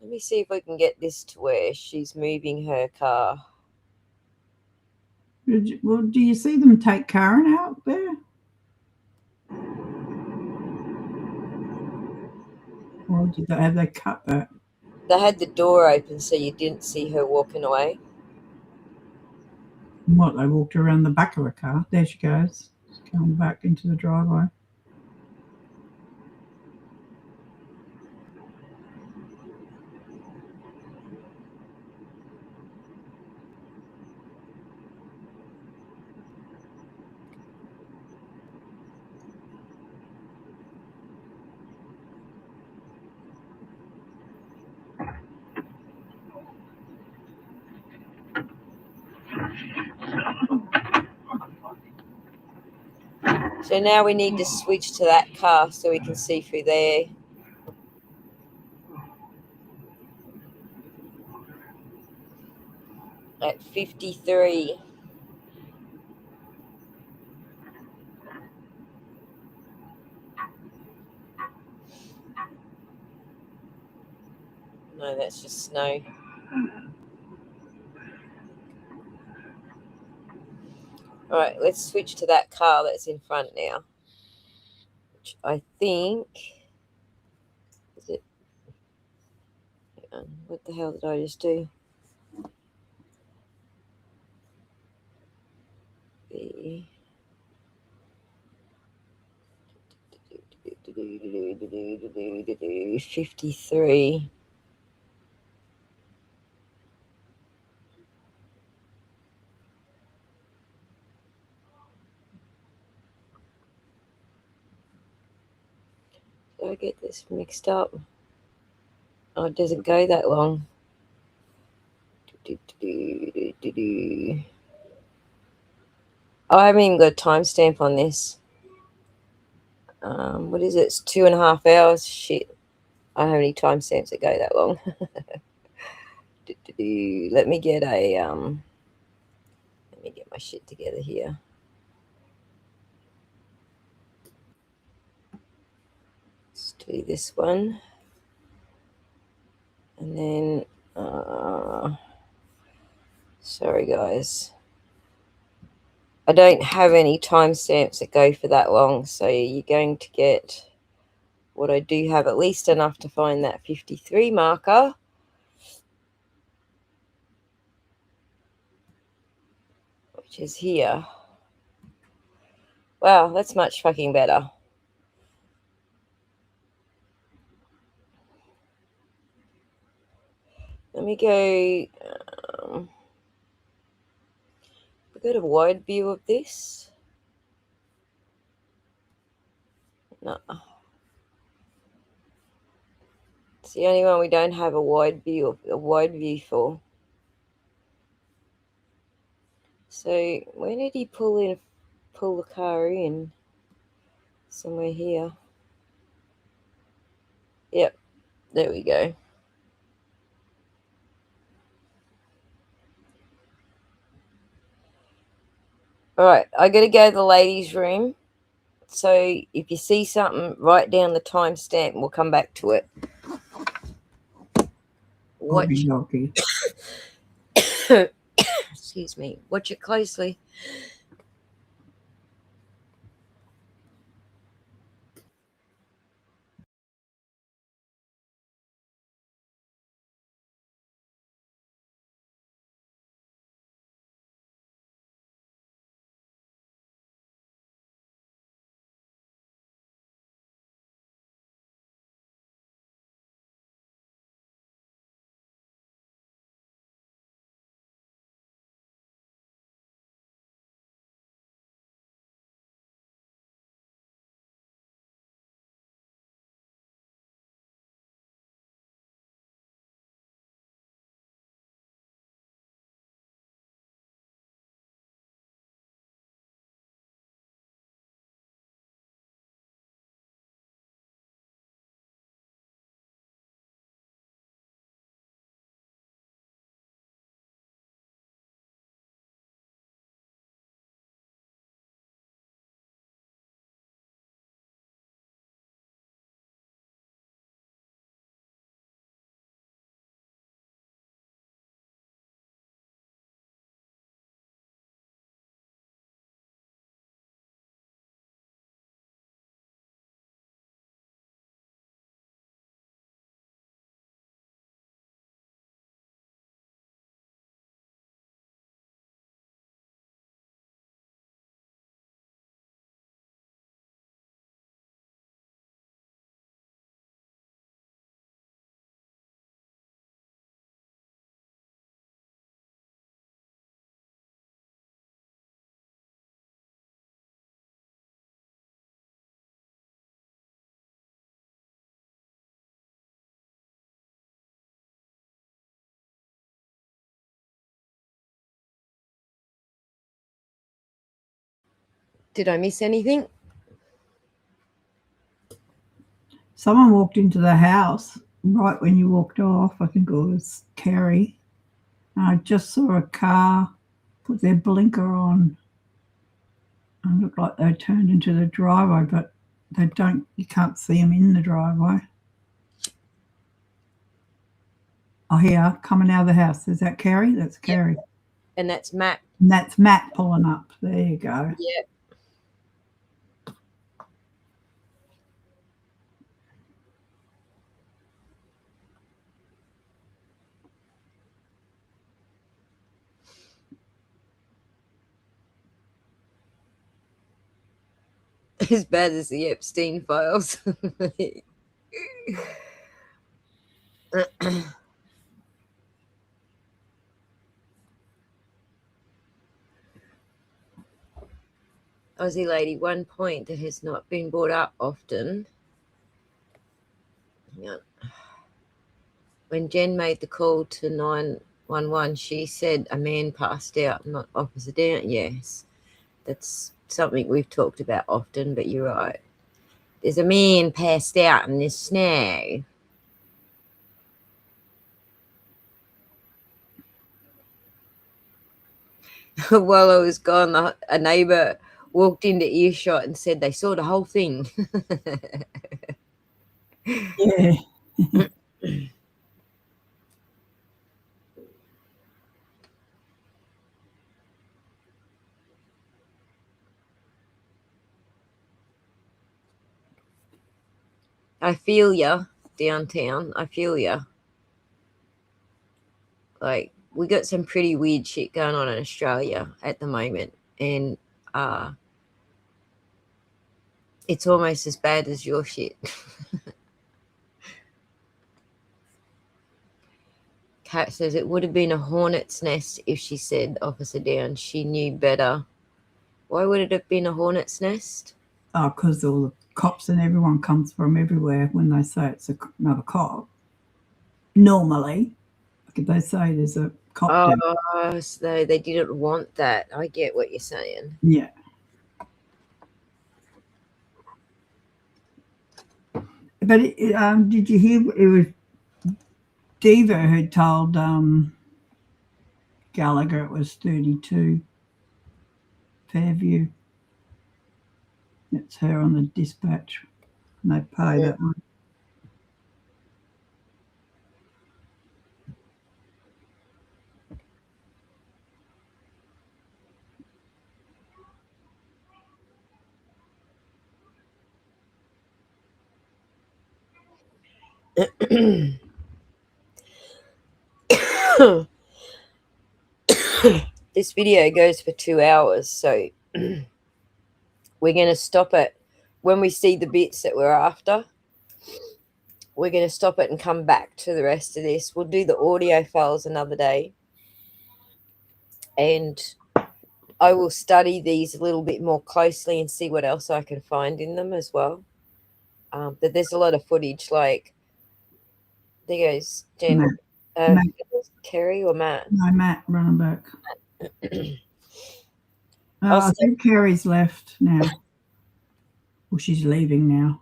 Let me see if we can get this to where she's moving her car. Well, do you see them take Karen out there? Or have they cut that? They had the door open so you didn't see her walking away. What, they walked around the back of the car? There she goes. She's coming back into the driveway. So now we need to switch to that car so we can see through there. At 53. No, that's just snow. All right, let's switch to that car that's in front now. Which I think on. What the hell did I just do? B. 53. Did I get this mixed up? Oh, it doesn't go that long. I haven't even got a timestamp on this. What is it? It's 2.5 hours. Shit. I don't have any timestamps that go that long. Let me get my shit together here. Let's do this one. And then sorry guys. I don't have any timestamps that go for that long, so you're going to get what I do have, at least enough to find that 53 marker. Which is here. Wow, that's much fucking better. Let me go. We got a wide view of this. No, it's the only one we don't have a wide view for. So where did he pull the car in? Somewhere here. Yep, there we go. All right, I got to go to the ladies' room. So if you see something, write down the timestamp and we'll come back to it. Watch. Excuse me. Watch it closely. Did I miss anything? Someone walked into the house right when you walked off. I think it was Cori. And I just saw a car put their blinker on and looked like they turned into the driveway, but you can't see them in the driveway. Oh, here, coming out of the house. Is that Cori? That's Cori. Yep. And that's Matt. And that's Matt pulling up. There you go. Yeah. as bad as the Epstein files. Aussie lady, one point that has not been brought up often. Hang on. When Jen made the call to 911, she said a man passed out, not Officer Down. Yes, that's something we've talked about often, but you're right. There's a man passed out in the snow. While I was gone, a neighbour walked into earshot and said they saw the whole thing. Yeah. I feel ya downtown. I feel ya. Like, we got some pretty weird shit going on in Australia at the moment, and it's almost as bad as your shit. Kat says it would have been a hornet's nest if she said Officer Down. She knew better. Why would it have been a hornet's nest? Oh, because all the cops and everyone comes from everywhere when they say it's another cop. Normally, like if they say there's a cop down. Oh, so they didn't want that. I get what you're saying. Yeah. But did you hear it was Diva who told Gallagher it was 32 Fairview. It's her on the dispatch. And they pay that one. This video goes for 2 hours, so we're going to stop it when we see the bits that we're after. We're going to stop it and come back to the rest of this. We'll do the audio files another day, and I will study these a little bit more closely and see what else I can find in them as well. But there's a lot of footage, like there goes Jen, Matt. Kerry or Matt? No, Matt running back. I think Kerry's left now. Well, she's leaving now.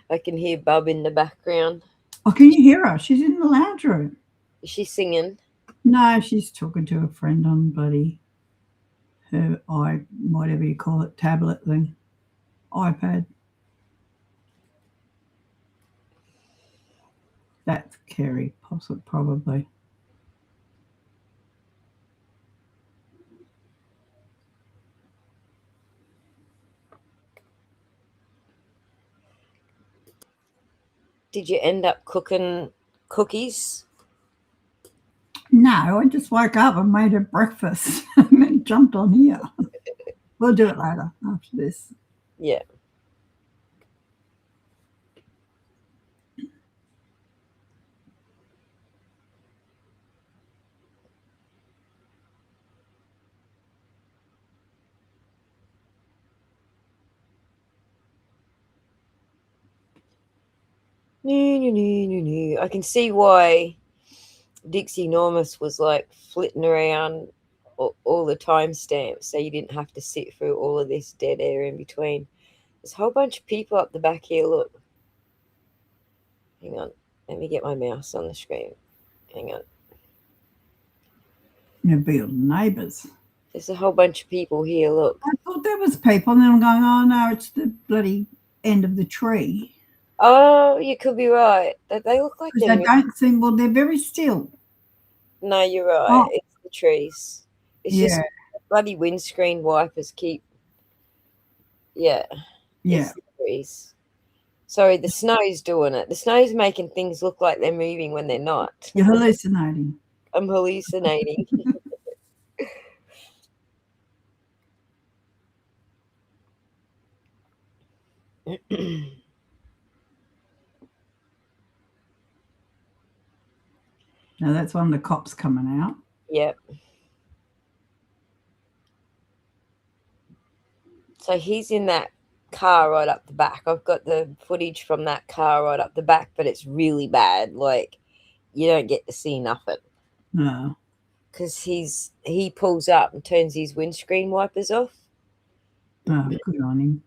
I can hear Bub in the background. Oh, can you hear her? She's in the lounge room. Is she singing? No, she's talking to a friend on her whatever you call it, tablet thing, iPad. That's Kerry, probably. Did you end up cooking cookies? No, I just woke up and made her breakfast and then jumped on here. We'll do it later after this. Yeah. I can see why Dixie Normus was like flitting around all the timestamps, so you didn't have to sit through all of this dead air in between. There's a whole bunch of people up the back here. Look. Hang on. Let me get my mouse on the screen. Hang on. You'll be neighbours. There's a whole bunch of people here. Look. I thought there was people, and then I'm going, oh no, it's the bloody end of the tree. Oh, you could be right. They look like they don't seem. Well, they're very still. No, you're right. Oh. It's the trees. It's just bloody windscreen wipers keep. Yeah. Yeah. It's sorry, the snow's doing it. The snow's making things look like they're moving when they're not. You're hallucinating. I'm hallucinating. Now that's one of the cops coming out. Yep. So he's in that car right up the back. I've got the footage from that car right up the back, but it's really bad. Like, you don't get to see nothing. No. Because he pulls up and turns his windscreen wipers off. Oh, good on him.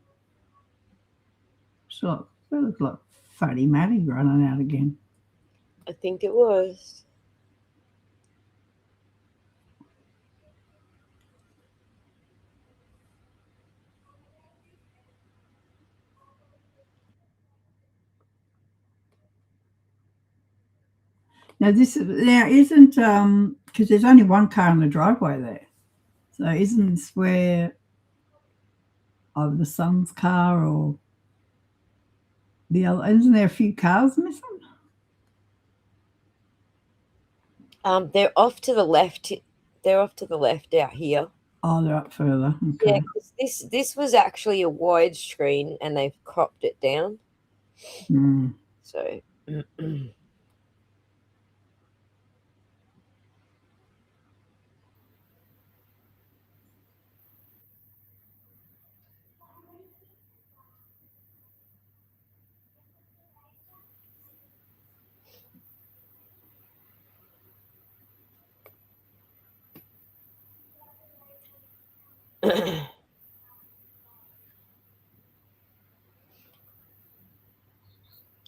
So that looks like Fatty Matty running out again. I think it was. Now isn't because there's only one car in the driveway there. So isn't this where either the son's car or the other? Isn't there a few cars missing? They're off to the left. They're off to the left out here. Oh, they're up further. Okay. Yeah, 'cause this was actually a widescreen and they've cropped it down. Mm. So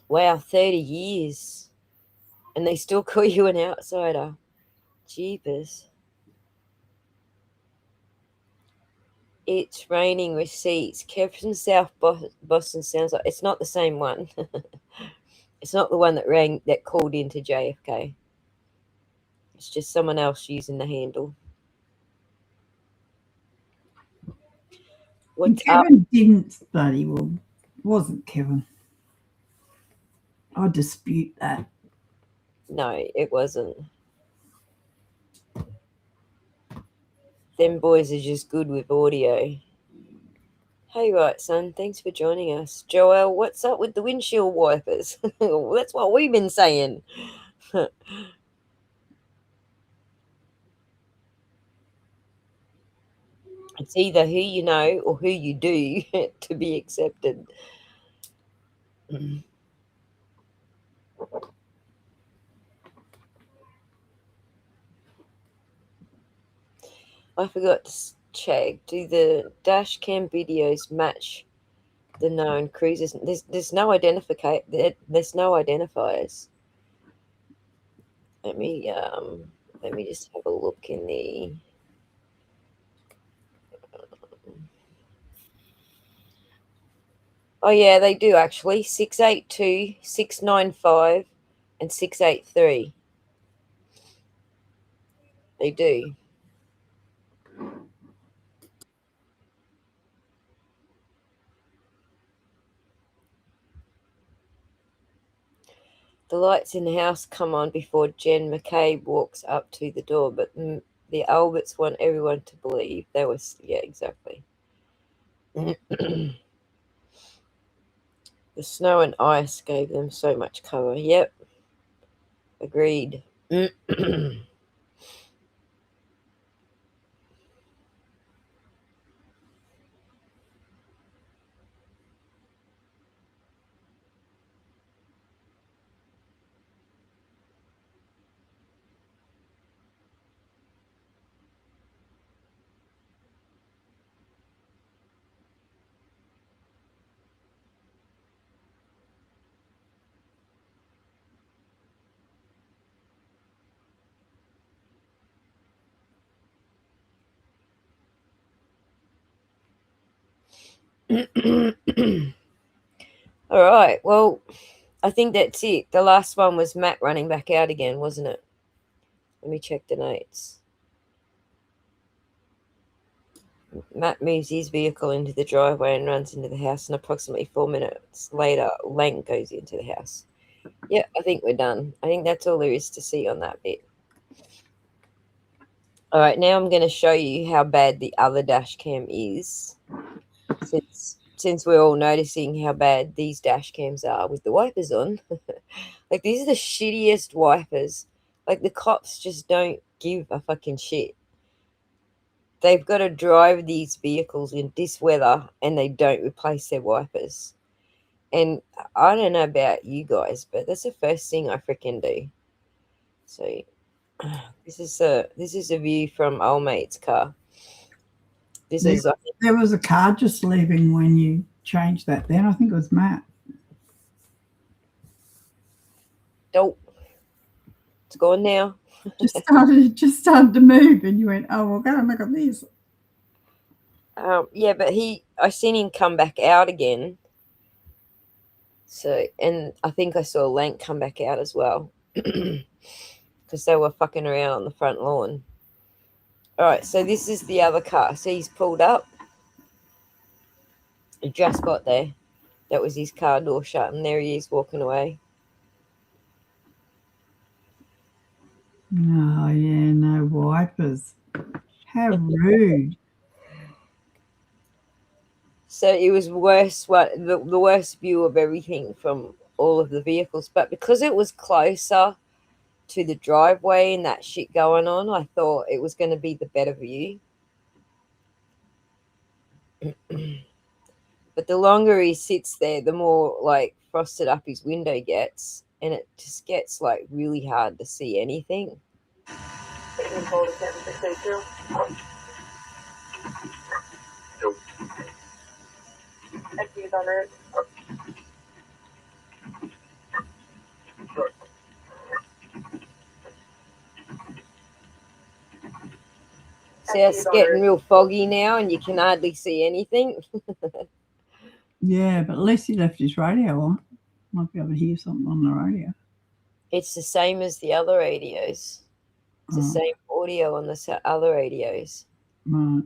wow, 30 years. And they still call you an outsider. Jeepers. It's raining receipts. Kev from South Boston sounds like it's not the same one. It's not the one that called into JFK. It's just someone else using the handle. What's Kevin up? didn't bloody well. Wasn't Kevin. I dispute that. No, it wasn't. Them boys are just good with audio. Hey, right, son. Thanks for joining us. Joel, what's up with the windshield wipers? That's what we've been saying. It's either who you know or who you do to be accepted. I forgot to check. Do the dash cam videos match the known cruisers? There's no There's no identifiers. Let me just have a look in the. Oh yeah, they do actually. 682, 695, and 683. They do. The lights in the house come on before Jen McCabe walks up to the door, but the Alberts want everyone to believe they was. Yeah, exactly. The snow and ice gave them so much cover. Yep. Agreed. All right. Well, I think that's it. The last one was Matt running back out again, wasn't it? Let me check the notes. Matt moves his vehicle into the driveway and runs into the house, and approximately 4 minutes later, Lang goes into the house. Yeah, I think we're done. I think that's all there is to see on that bit. All right, now I'm going to show you how bad the other dash cam is, since we're all noticing how bad these dash cams are with the wipers on. Like, these are the shittiest wipers. Like, the cops just don't give a fucking shit. They've got to drive these vehicles in this weather and they don't replace their wipers. And I don't know about you guys, but that's the first thing I freaking do. So this is a view from old mate's car. There was a car just leaving when you changed that then. I think it was Matt. Dope. It's gone now. Just started to move, and you went, "Oh, we're going to look at this." Yeah, but I seen him come back out again. So, and I think I saw Lank come back out as well, because they were fucking around on the front lawn. All right, so this is the other car. So he's pulled up. He just got there. That was his car door shut, and there he is walking away. Oh, yeah, no wipers. How rude. So it was worse. The worst view of everything from all of the vehicles, but because it was closer to the driveway and that shit going on, I thought it was going to be the better view. But the longer he sits there, the more like frosted up his window gets, and it just gets like really hard to see anything. See, it's getting real foggy now, and you can hardly see anything. Yeah, but at least he left his radio on. Might be able to hear something on the radio. It's the same as the other radios. It's the same audio on the other radios. Right.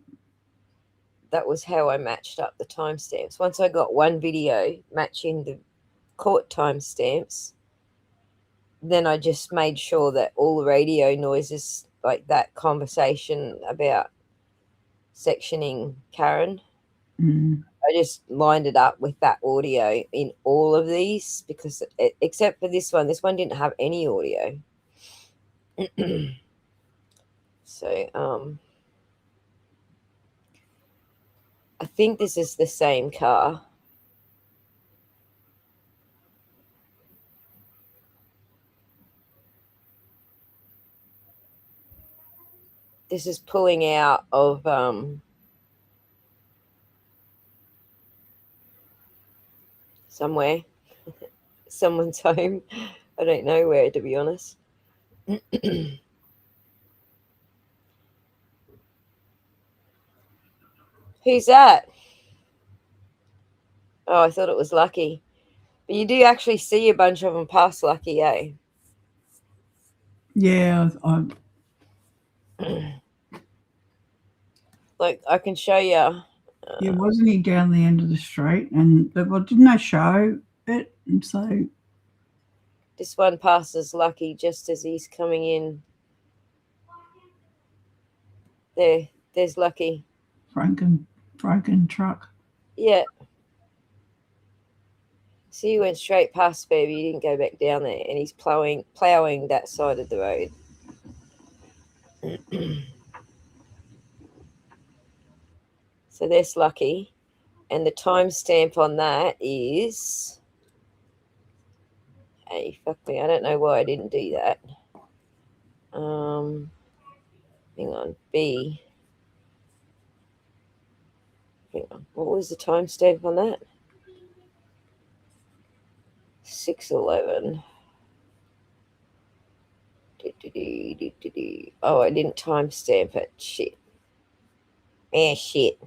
That was how I matched up the timestamps. Once I got one video matching the court timestamps, then I just made sure that all the radio noises, like that conversation about sectioning Karen, I just lined it up with that audio in all of these, because except for this one didn't have any audio. So I think this is the same car. This is pulling out of somewhere. Someone's home. I don't know where, to be honest. Who's that? Oh, I thought it was Lucky. But you do actually see a bunch of them pass Lucky, eh? Yeah, Like, I can show you. Yeah, wasn't he down the end of the street? And well, didn't they show it? And so this one passes Lucky just as he's coming in. There's Lucky. Franken truck. Yeah. See, he went straight past baby. He didn't go back down there, and he's plowing that side of the road. So there's Lucky, and the timestamp on that is, hey, fuck me, I don't know why I didn't do that. Hang on, B. Hang on, what was the timestamp on that? 6:11. Oh, I didn't timestamp it. Shit. Shit.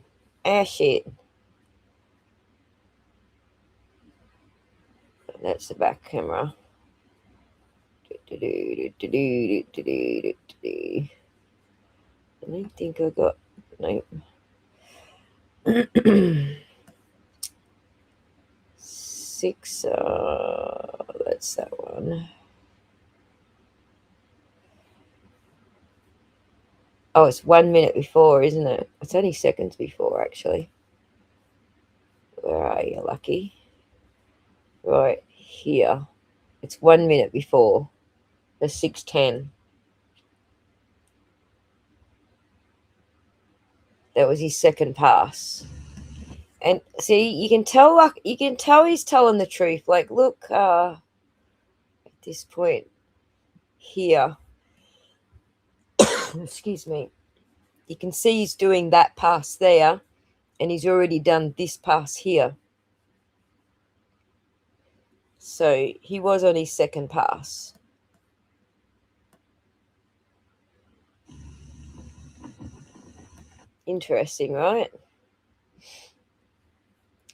That's the back camera. I don't think I got. Nope. Six, that's that one. Oh, it's 1 minute before, isn't it? It's only seconds before, actually. Where are you, Lucky? Right here. It's 1 minute before the 6:10. That was his second pass. And see, you can tell he's telling the truth. Like, look, at this point here, excuse me, you can see he's doing that pass there, and he's already done this pass here. So he was on his second pass. Interesting, right?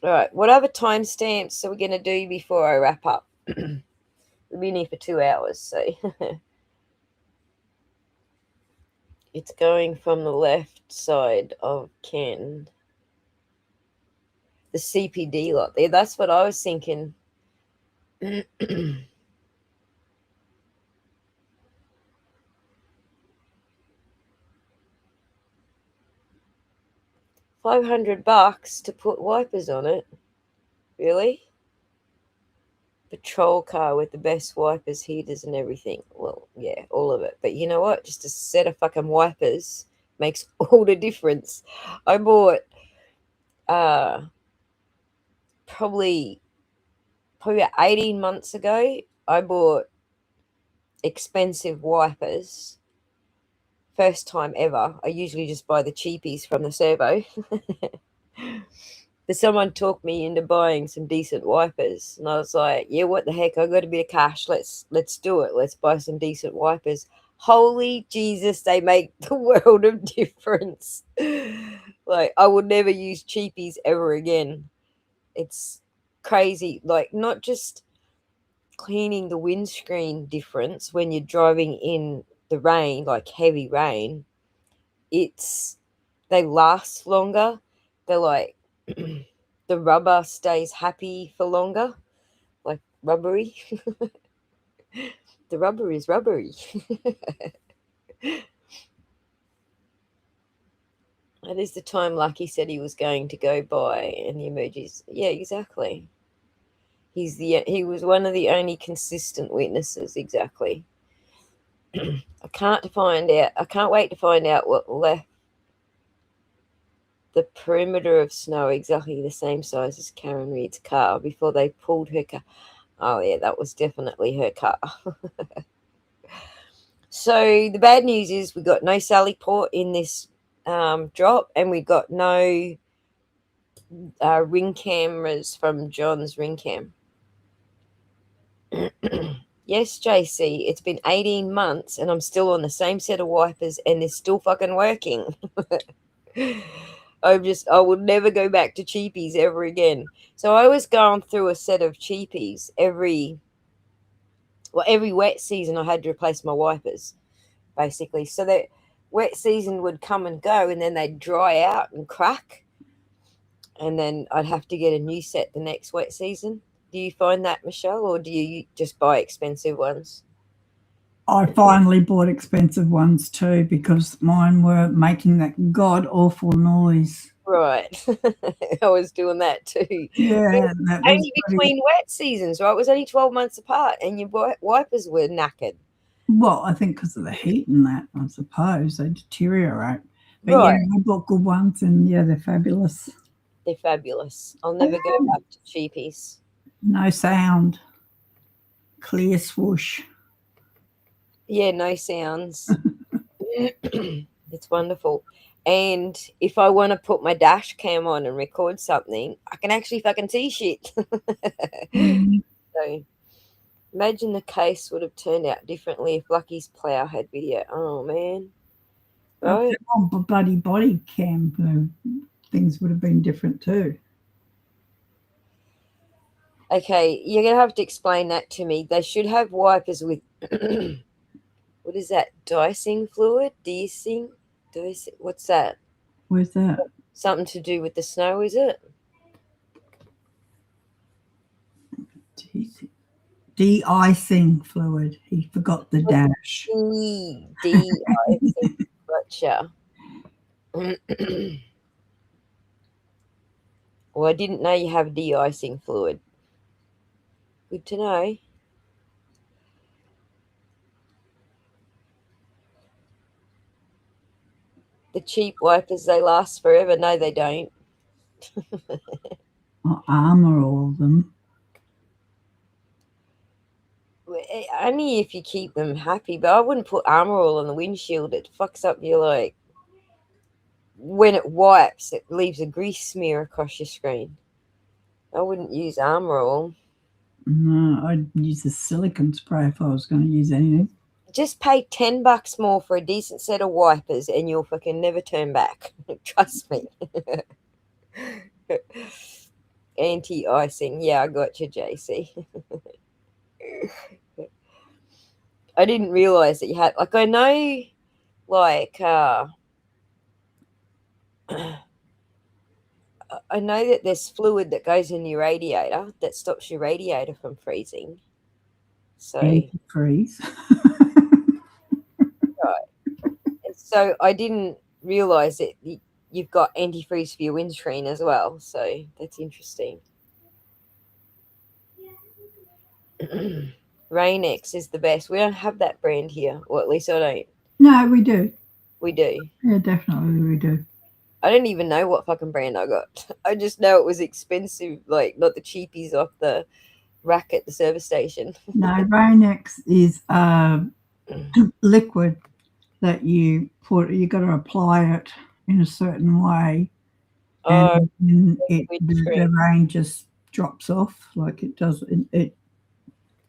All right, what other timestamps are we going to do before I wrap up? We've been here for 2 hours, so it's going from the left side of Ken. The CPD lot there, that's what I was thinking. 500 bucks to put wipers on it? Really? Patrol car with the best wipers, heaters and everything. Well, yeah, all of it. But you know what? Just a set of fucking wipers makes all the difference. I bought probably 18 months ago, I bought expensive wipers. First time ever. I usually just buy the cheapies from the servo. But someone talked me into buying some decent wipers, and I was like, yeah, what the heck, I got a bit of cash, let's do it, let's buy some decent wipers. Holy Jesus, they make the world of difference. Like, I would never use cheapies ever again. It's crazy. Like, not just cleaning the windscreen difference when you're driving in the rain, like heavy rain, they last longer. They're like, the rubber stays happy for longer, like rubbery. The rubber is rubbery. That is the time Lucky said he was going to go buy, and the emojis. Yeah, exactly. He was one of the only consistent witnesses. Exactly. I can't wait to find out what left. The perimeter of snow exactly the same size as Karen Reed's car before they pulled her car. Oh yeah, that was definitely her car. So the bad news is we got no Sally Port in this drop, and we got no ring cameras from John's ring cam. Yes, JC, it's been 18 months and I'm still on the same set of wipers and they're still fucking working. I would never go back to cheapies ever again. So I was going through a set of cheapies every wet season. I had to replace my wipers, basically. So that wet season would come and go, and then they'd dry out and crack, and then I'd have to get a new set the next wet season. Do you find that, Michelle, or do you just buy expensive ones? I finally bought expensive ones too, because mine were making that god-awful noise. Right. I was doing that too. Yeah. Only between wet seasons, right? It was only 12 months apart, and your wipers were knackered. Well, I think because of the heat and that, I suppose, they deteriorate. But right. Yeah, I bought good ones, and yeah, they're fabulous. They're fabulous. I'll never go back to cheapies. No sound. Clear swoosh. Yeah, no sounds. It's wonderful. And if I want to put my dash cam on and record something, I can actually fucking see shit. So imagine the case would have turned out differently if Lucky's plow had video. Oh, man. Right? On bloody body cam, things would have been different too. Okay, you're going to have to explain that to me. They should have wipers with, what is that, dicing fluid? Dicing? What's that? Where's that? Something to do with the snow, is it? De-icing fluid. He forgot the dash. De-icing. Gotcha. Well, I didn't know you have de-icing fluid. Good to know. The cheap wipers, they last forever. No, they don't. Or Armour all of them. Only if you keep them happy, but I wouldn't put Armour All on the windshield. It fucks up your, like, when it wipes, it leaves a grease smear across your screen. I wouldn't use Armour All. No, I'd use the silicone spray if I was going to use anything. Just pay $10 more for a decent set of wipers and you'll fucking never turn back. Trust me. Anti-icing. Yeah, I got you, JC. I didn't realize that you had, like, I know, like, I know that there's fluid that goes in your radiator that stops your radiator from freezing. So, Antifreeze. right. So I didn't realize that you've got antifreeze for your windscreen as well. So that's interesting. Rain-X is the best. We don't have that brand here, or at least I don't. No, we do. We do. Yeah, definitely we do. I don't even know what fucking brand I got. I just know it was expensive, like not the cheapies off the rack at the service station. No, Rain-X is liquid that you put. You got to apply it in a certain way, and the rain just drops off like it does. It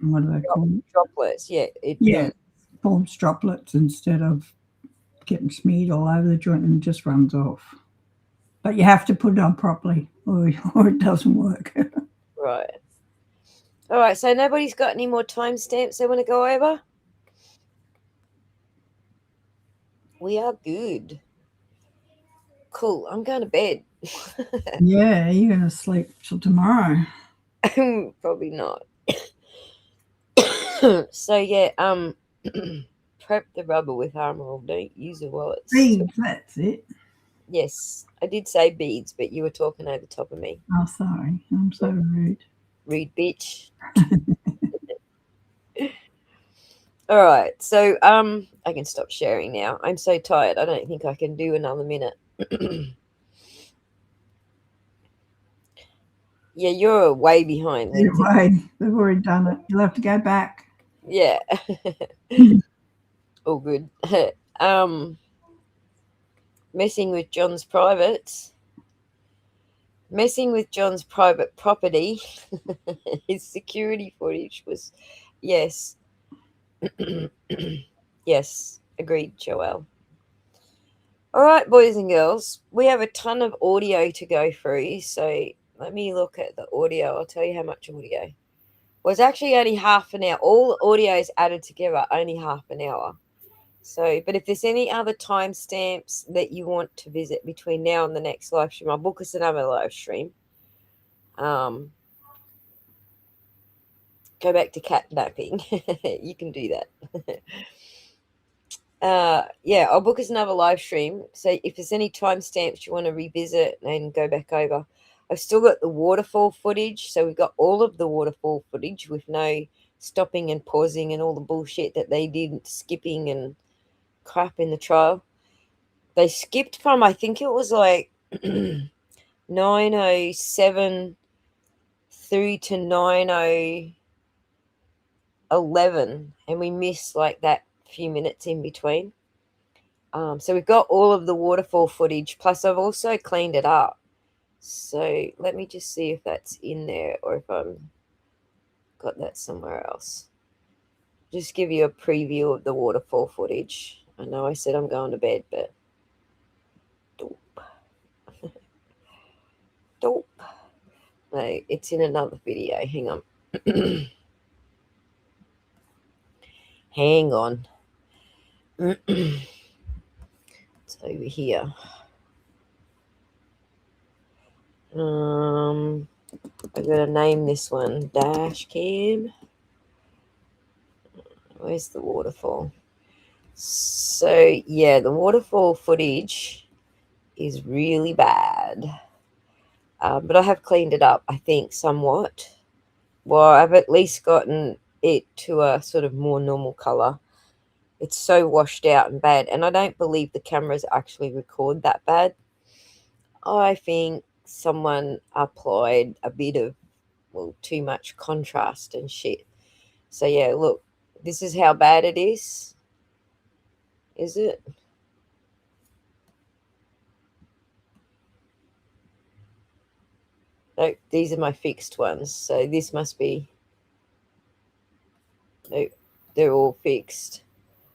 what do they call it? Droplets. Yeah. It forms droplets instead of getting smeared all over the joint, and it just runs off. But you have to put it on properly, or it doesn't work. Right. All right. So nobody's got any more timestamps they want to go over? We are good. Cool. I'm going to bed. Yeah, you're going to sleep till tomorrow. Probably not. So yeah, prep the rubber with Armour All. Don't use the wallets. Beads, that's it. Yes, I did say beads, but you were talking over top of me. Oh, sorry. I'm so rude. Rude bitch. All right, so I can stop sharing now. I'm so tired. I don't think I can do another minute. Yeah, you're way behind. Anyway, they've already done it. You'll have to go back. Yeah. All good. Messing with John's privates. Messing with John's private property. His security footage was, yes. Yes, agreed, Joelle. All right, boys and girls, we have a ton of audio to go through, so let me look at the audio. I'll tell you how much audio. Well, it's actually only half an hour. All the audio is added together, only half an hour. So, but if there's any other timestamps that you want to visit between now and the next live stream, I'll book us another live stream. Go back to catnapping. You can do that. Yeah, I'll book us another live stream. So if there's any timestamps you want to revisit and go back over, I've still got the waterfall footage. So we've got all of the waterfall footage with no stopping and pausing and all the bullshit that they did, skipping and crap in the trial. They skipped from, I think it was like 9:07 through to 9:11, and we missed like that few minutes in between. So we've got all of the waterfall footage, plus I've also cleaned it up. So let me just see if that's in there or if I'm got that somewhere else. Just give you a preview of the waterfall footage. I know I said I'm going to bed, but dope. Dope. No, it's in another video. Hang on. Hang on. It's over here. I'm going to name this one dash cam. Where's the waterfall? So, yeah, the waterfall footage is really bad. But I have cleaned it up, I think, somewhat. Well, I've at least gotten it to a sort of more normal color. It's so washed out and bad, and I don't believe the cameras actually record that bad. I think someone applied a bit of, well, too much contrast and shit. So, yeah, look, this is how bad it is. Is it? No, these are my fixed ones. So this must be, no, they're all fixed.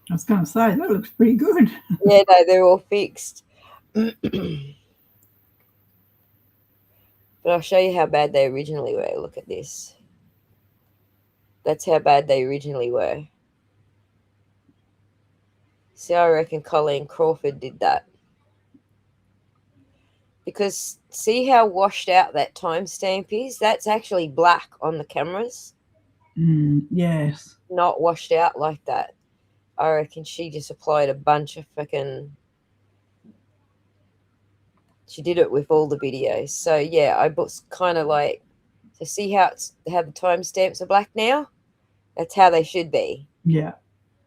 I was going to say, that looks pretty good. Yeah, no, they're all fixed. But I'll show you how bad they originally were. Look at this. That's how bad they originally were. See, I reckon Colleen Crawford did that. Because see how washed out that timestamp is? That's actually black on the cameras. Yes. Not washed out like that. I reckon she just applied a bunch of fucking... She did it with all the videos. So, yeah, I was kind of like... So see how the timestamps are black now? That's how they should be. Yeah.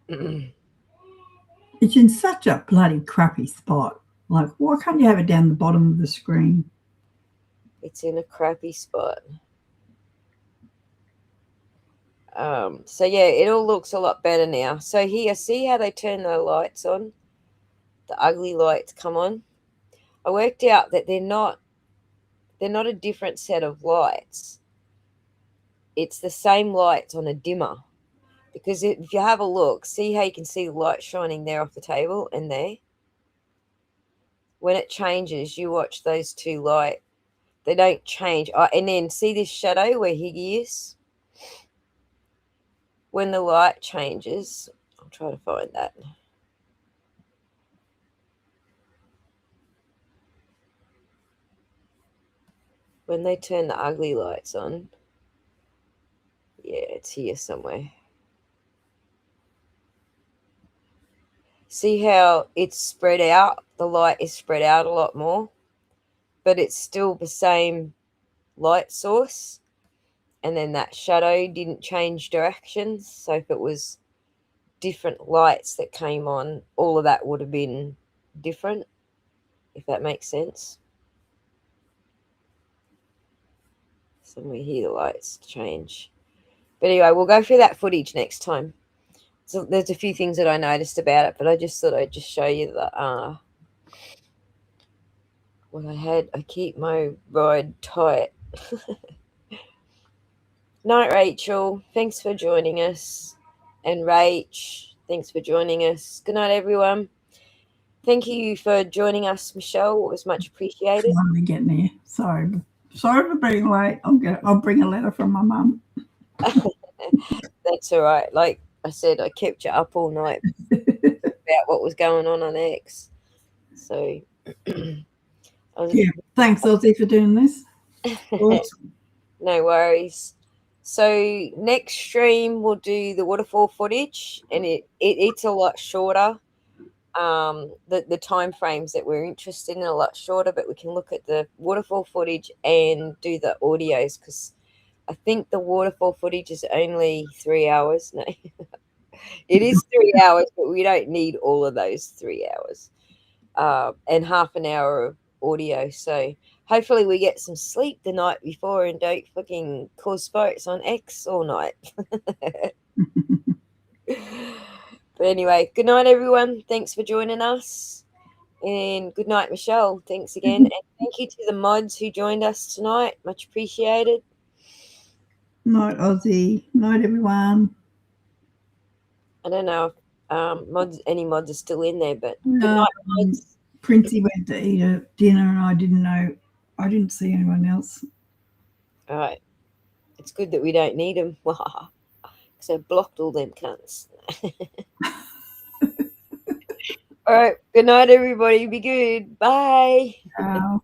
It's in such a bloody crappy spot. Like, why can't you have it down the bottom of the screen? It's in a crappy spot. So yeah, it all looks a lot better now. So here, see how they turn the lights on? The ugly lights come on. I worked out that they're not a different set of lights. It's the same lights on a dimmer. Because if you have a look, see how you can see the light shining there off the table and there? When it changes, you watch those two lights. They don't change. And then see this shadow where Higgy is? When the light changes, I'll try to find that. When they turn the ugly lights on, yeah, it's here somewhere. See how it's spread out? The light is spread out a lot more, but it's still the same light source. And then that shadow didn't change directions. So if it was different lights that came on, all of that would have been different, if that makes sense. Somewhere here the lights change. But anyway, we'll go through that footage next time. So there's a few things that I noticed about it, but I just thought I'd just show you the what I had. I keep my ride tight. Night, Rachel. Thanks for joining us. And Rach, thanks for joining us. Good night, everyone. Thank you for joining us, Michelle. It was much appreciated. Finally getting there. Sorry for being late. I'll bring a letter from my mum. That's all right. Like I said, I kept you up all night about what was going on X. So, yeah. Thanks, Ozzy, for doing this. Awesome. No worries. So next stream we'll do the waterfall footage, and it's a lot shorter. The time frames that we're interested in are a lot shorter, but we can look at the waterfall footage and do the audios, because I think the waterfall footage is only 3 hours. No, it is 3 hours, but we don't need all of those 3 hours. And half an hour of audio. So hopefully we get some sleep the night before and don't fucking cause spokes on X all night. But anyway, good night, everyone. Thanks for joining us. And good night, Michelle. Thanks again. And thank you to the mods who joined us tonight. Much appreciated. Night, Ozzy. Night, everyone. I don't know if any mods are still in there, but no, good night, mods. Princey went to eat a dinner and I didn't see anyone else. All right. It's good that we don't need them. Because I blocked all them cunts. All right. Good night, everybody. Be good. Bye. Ciao.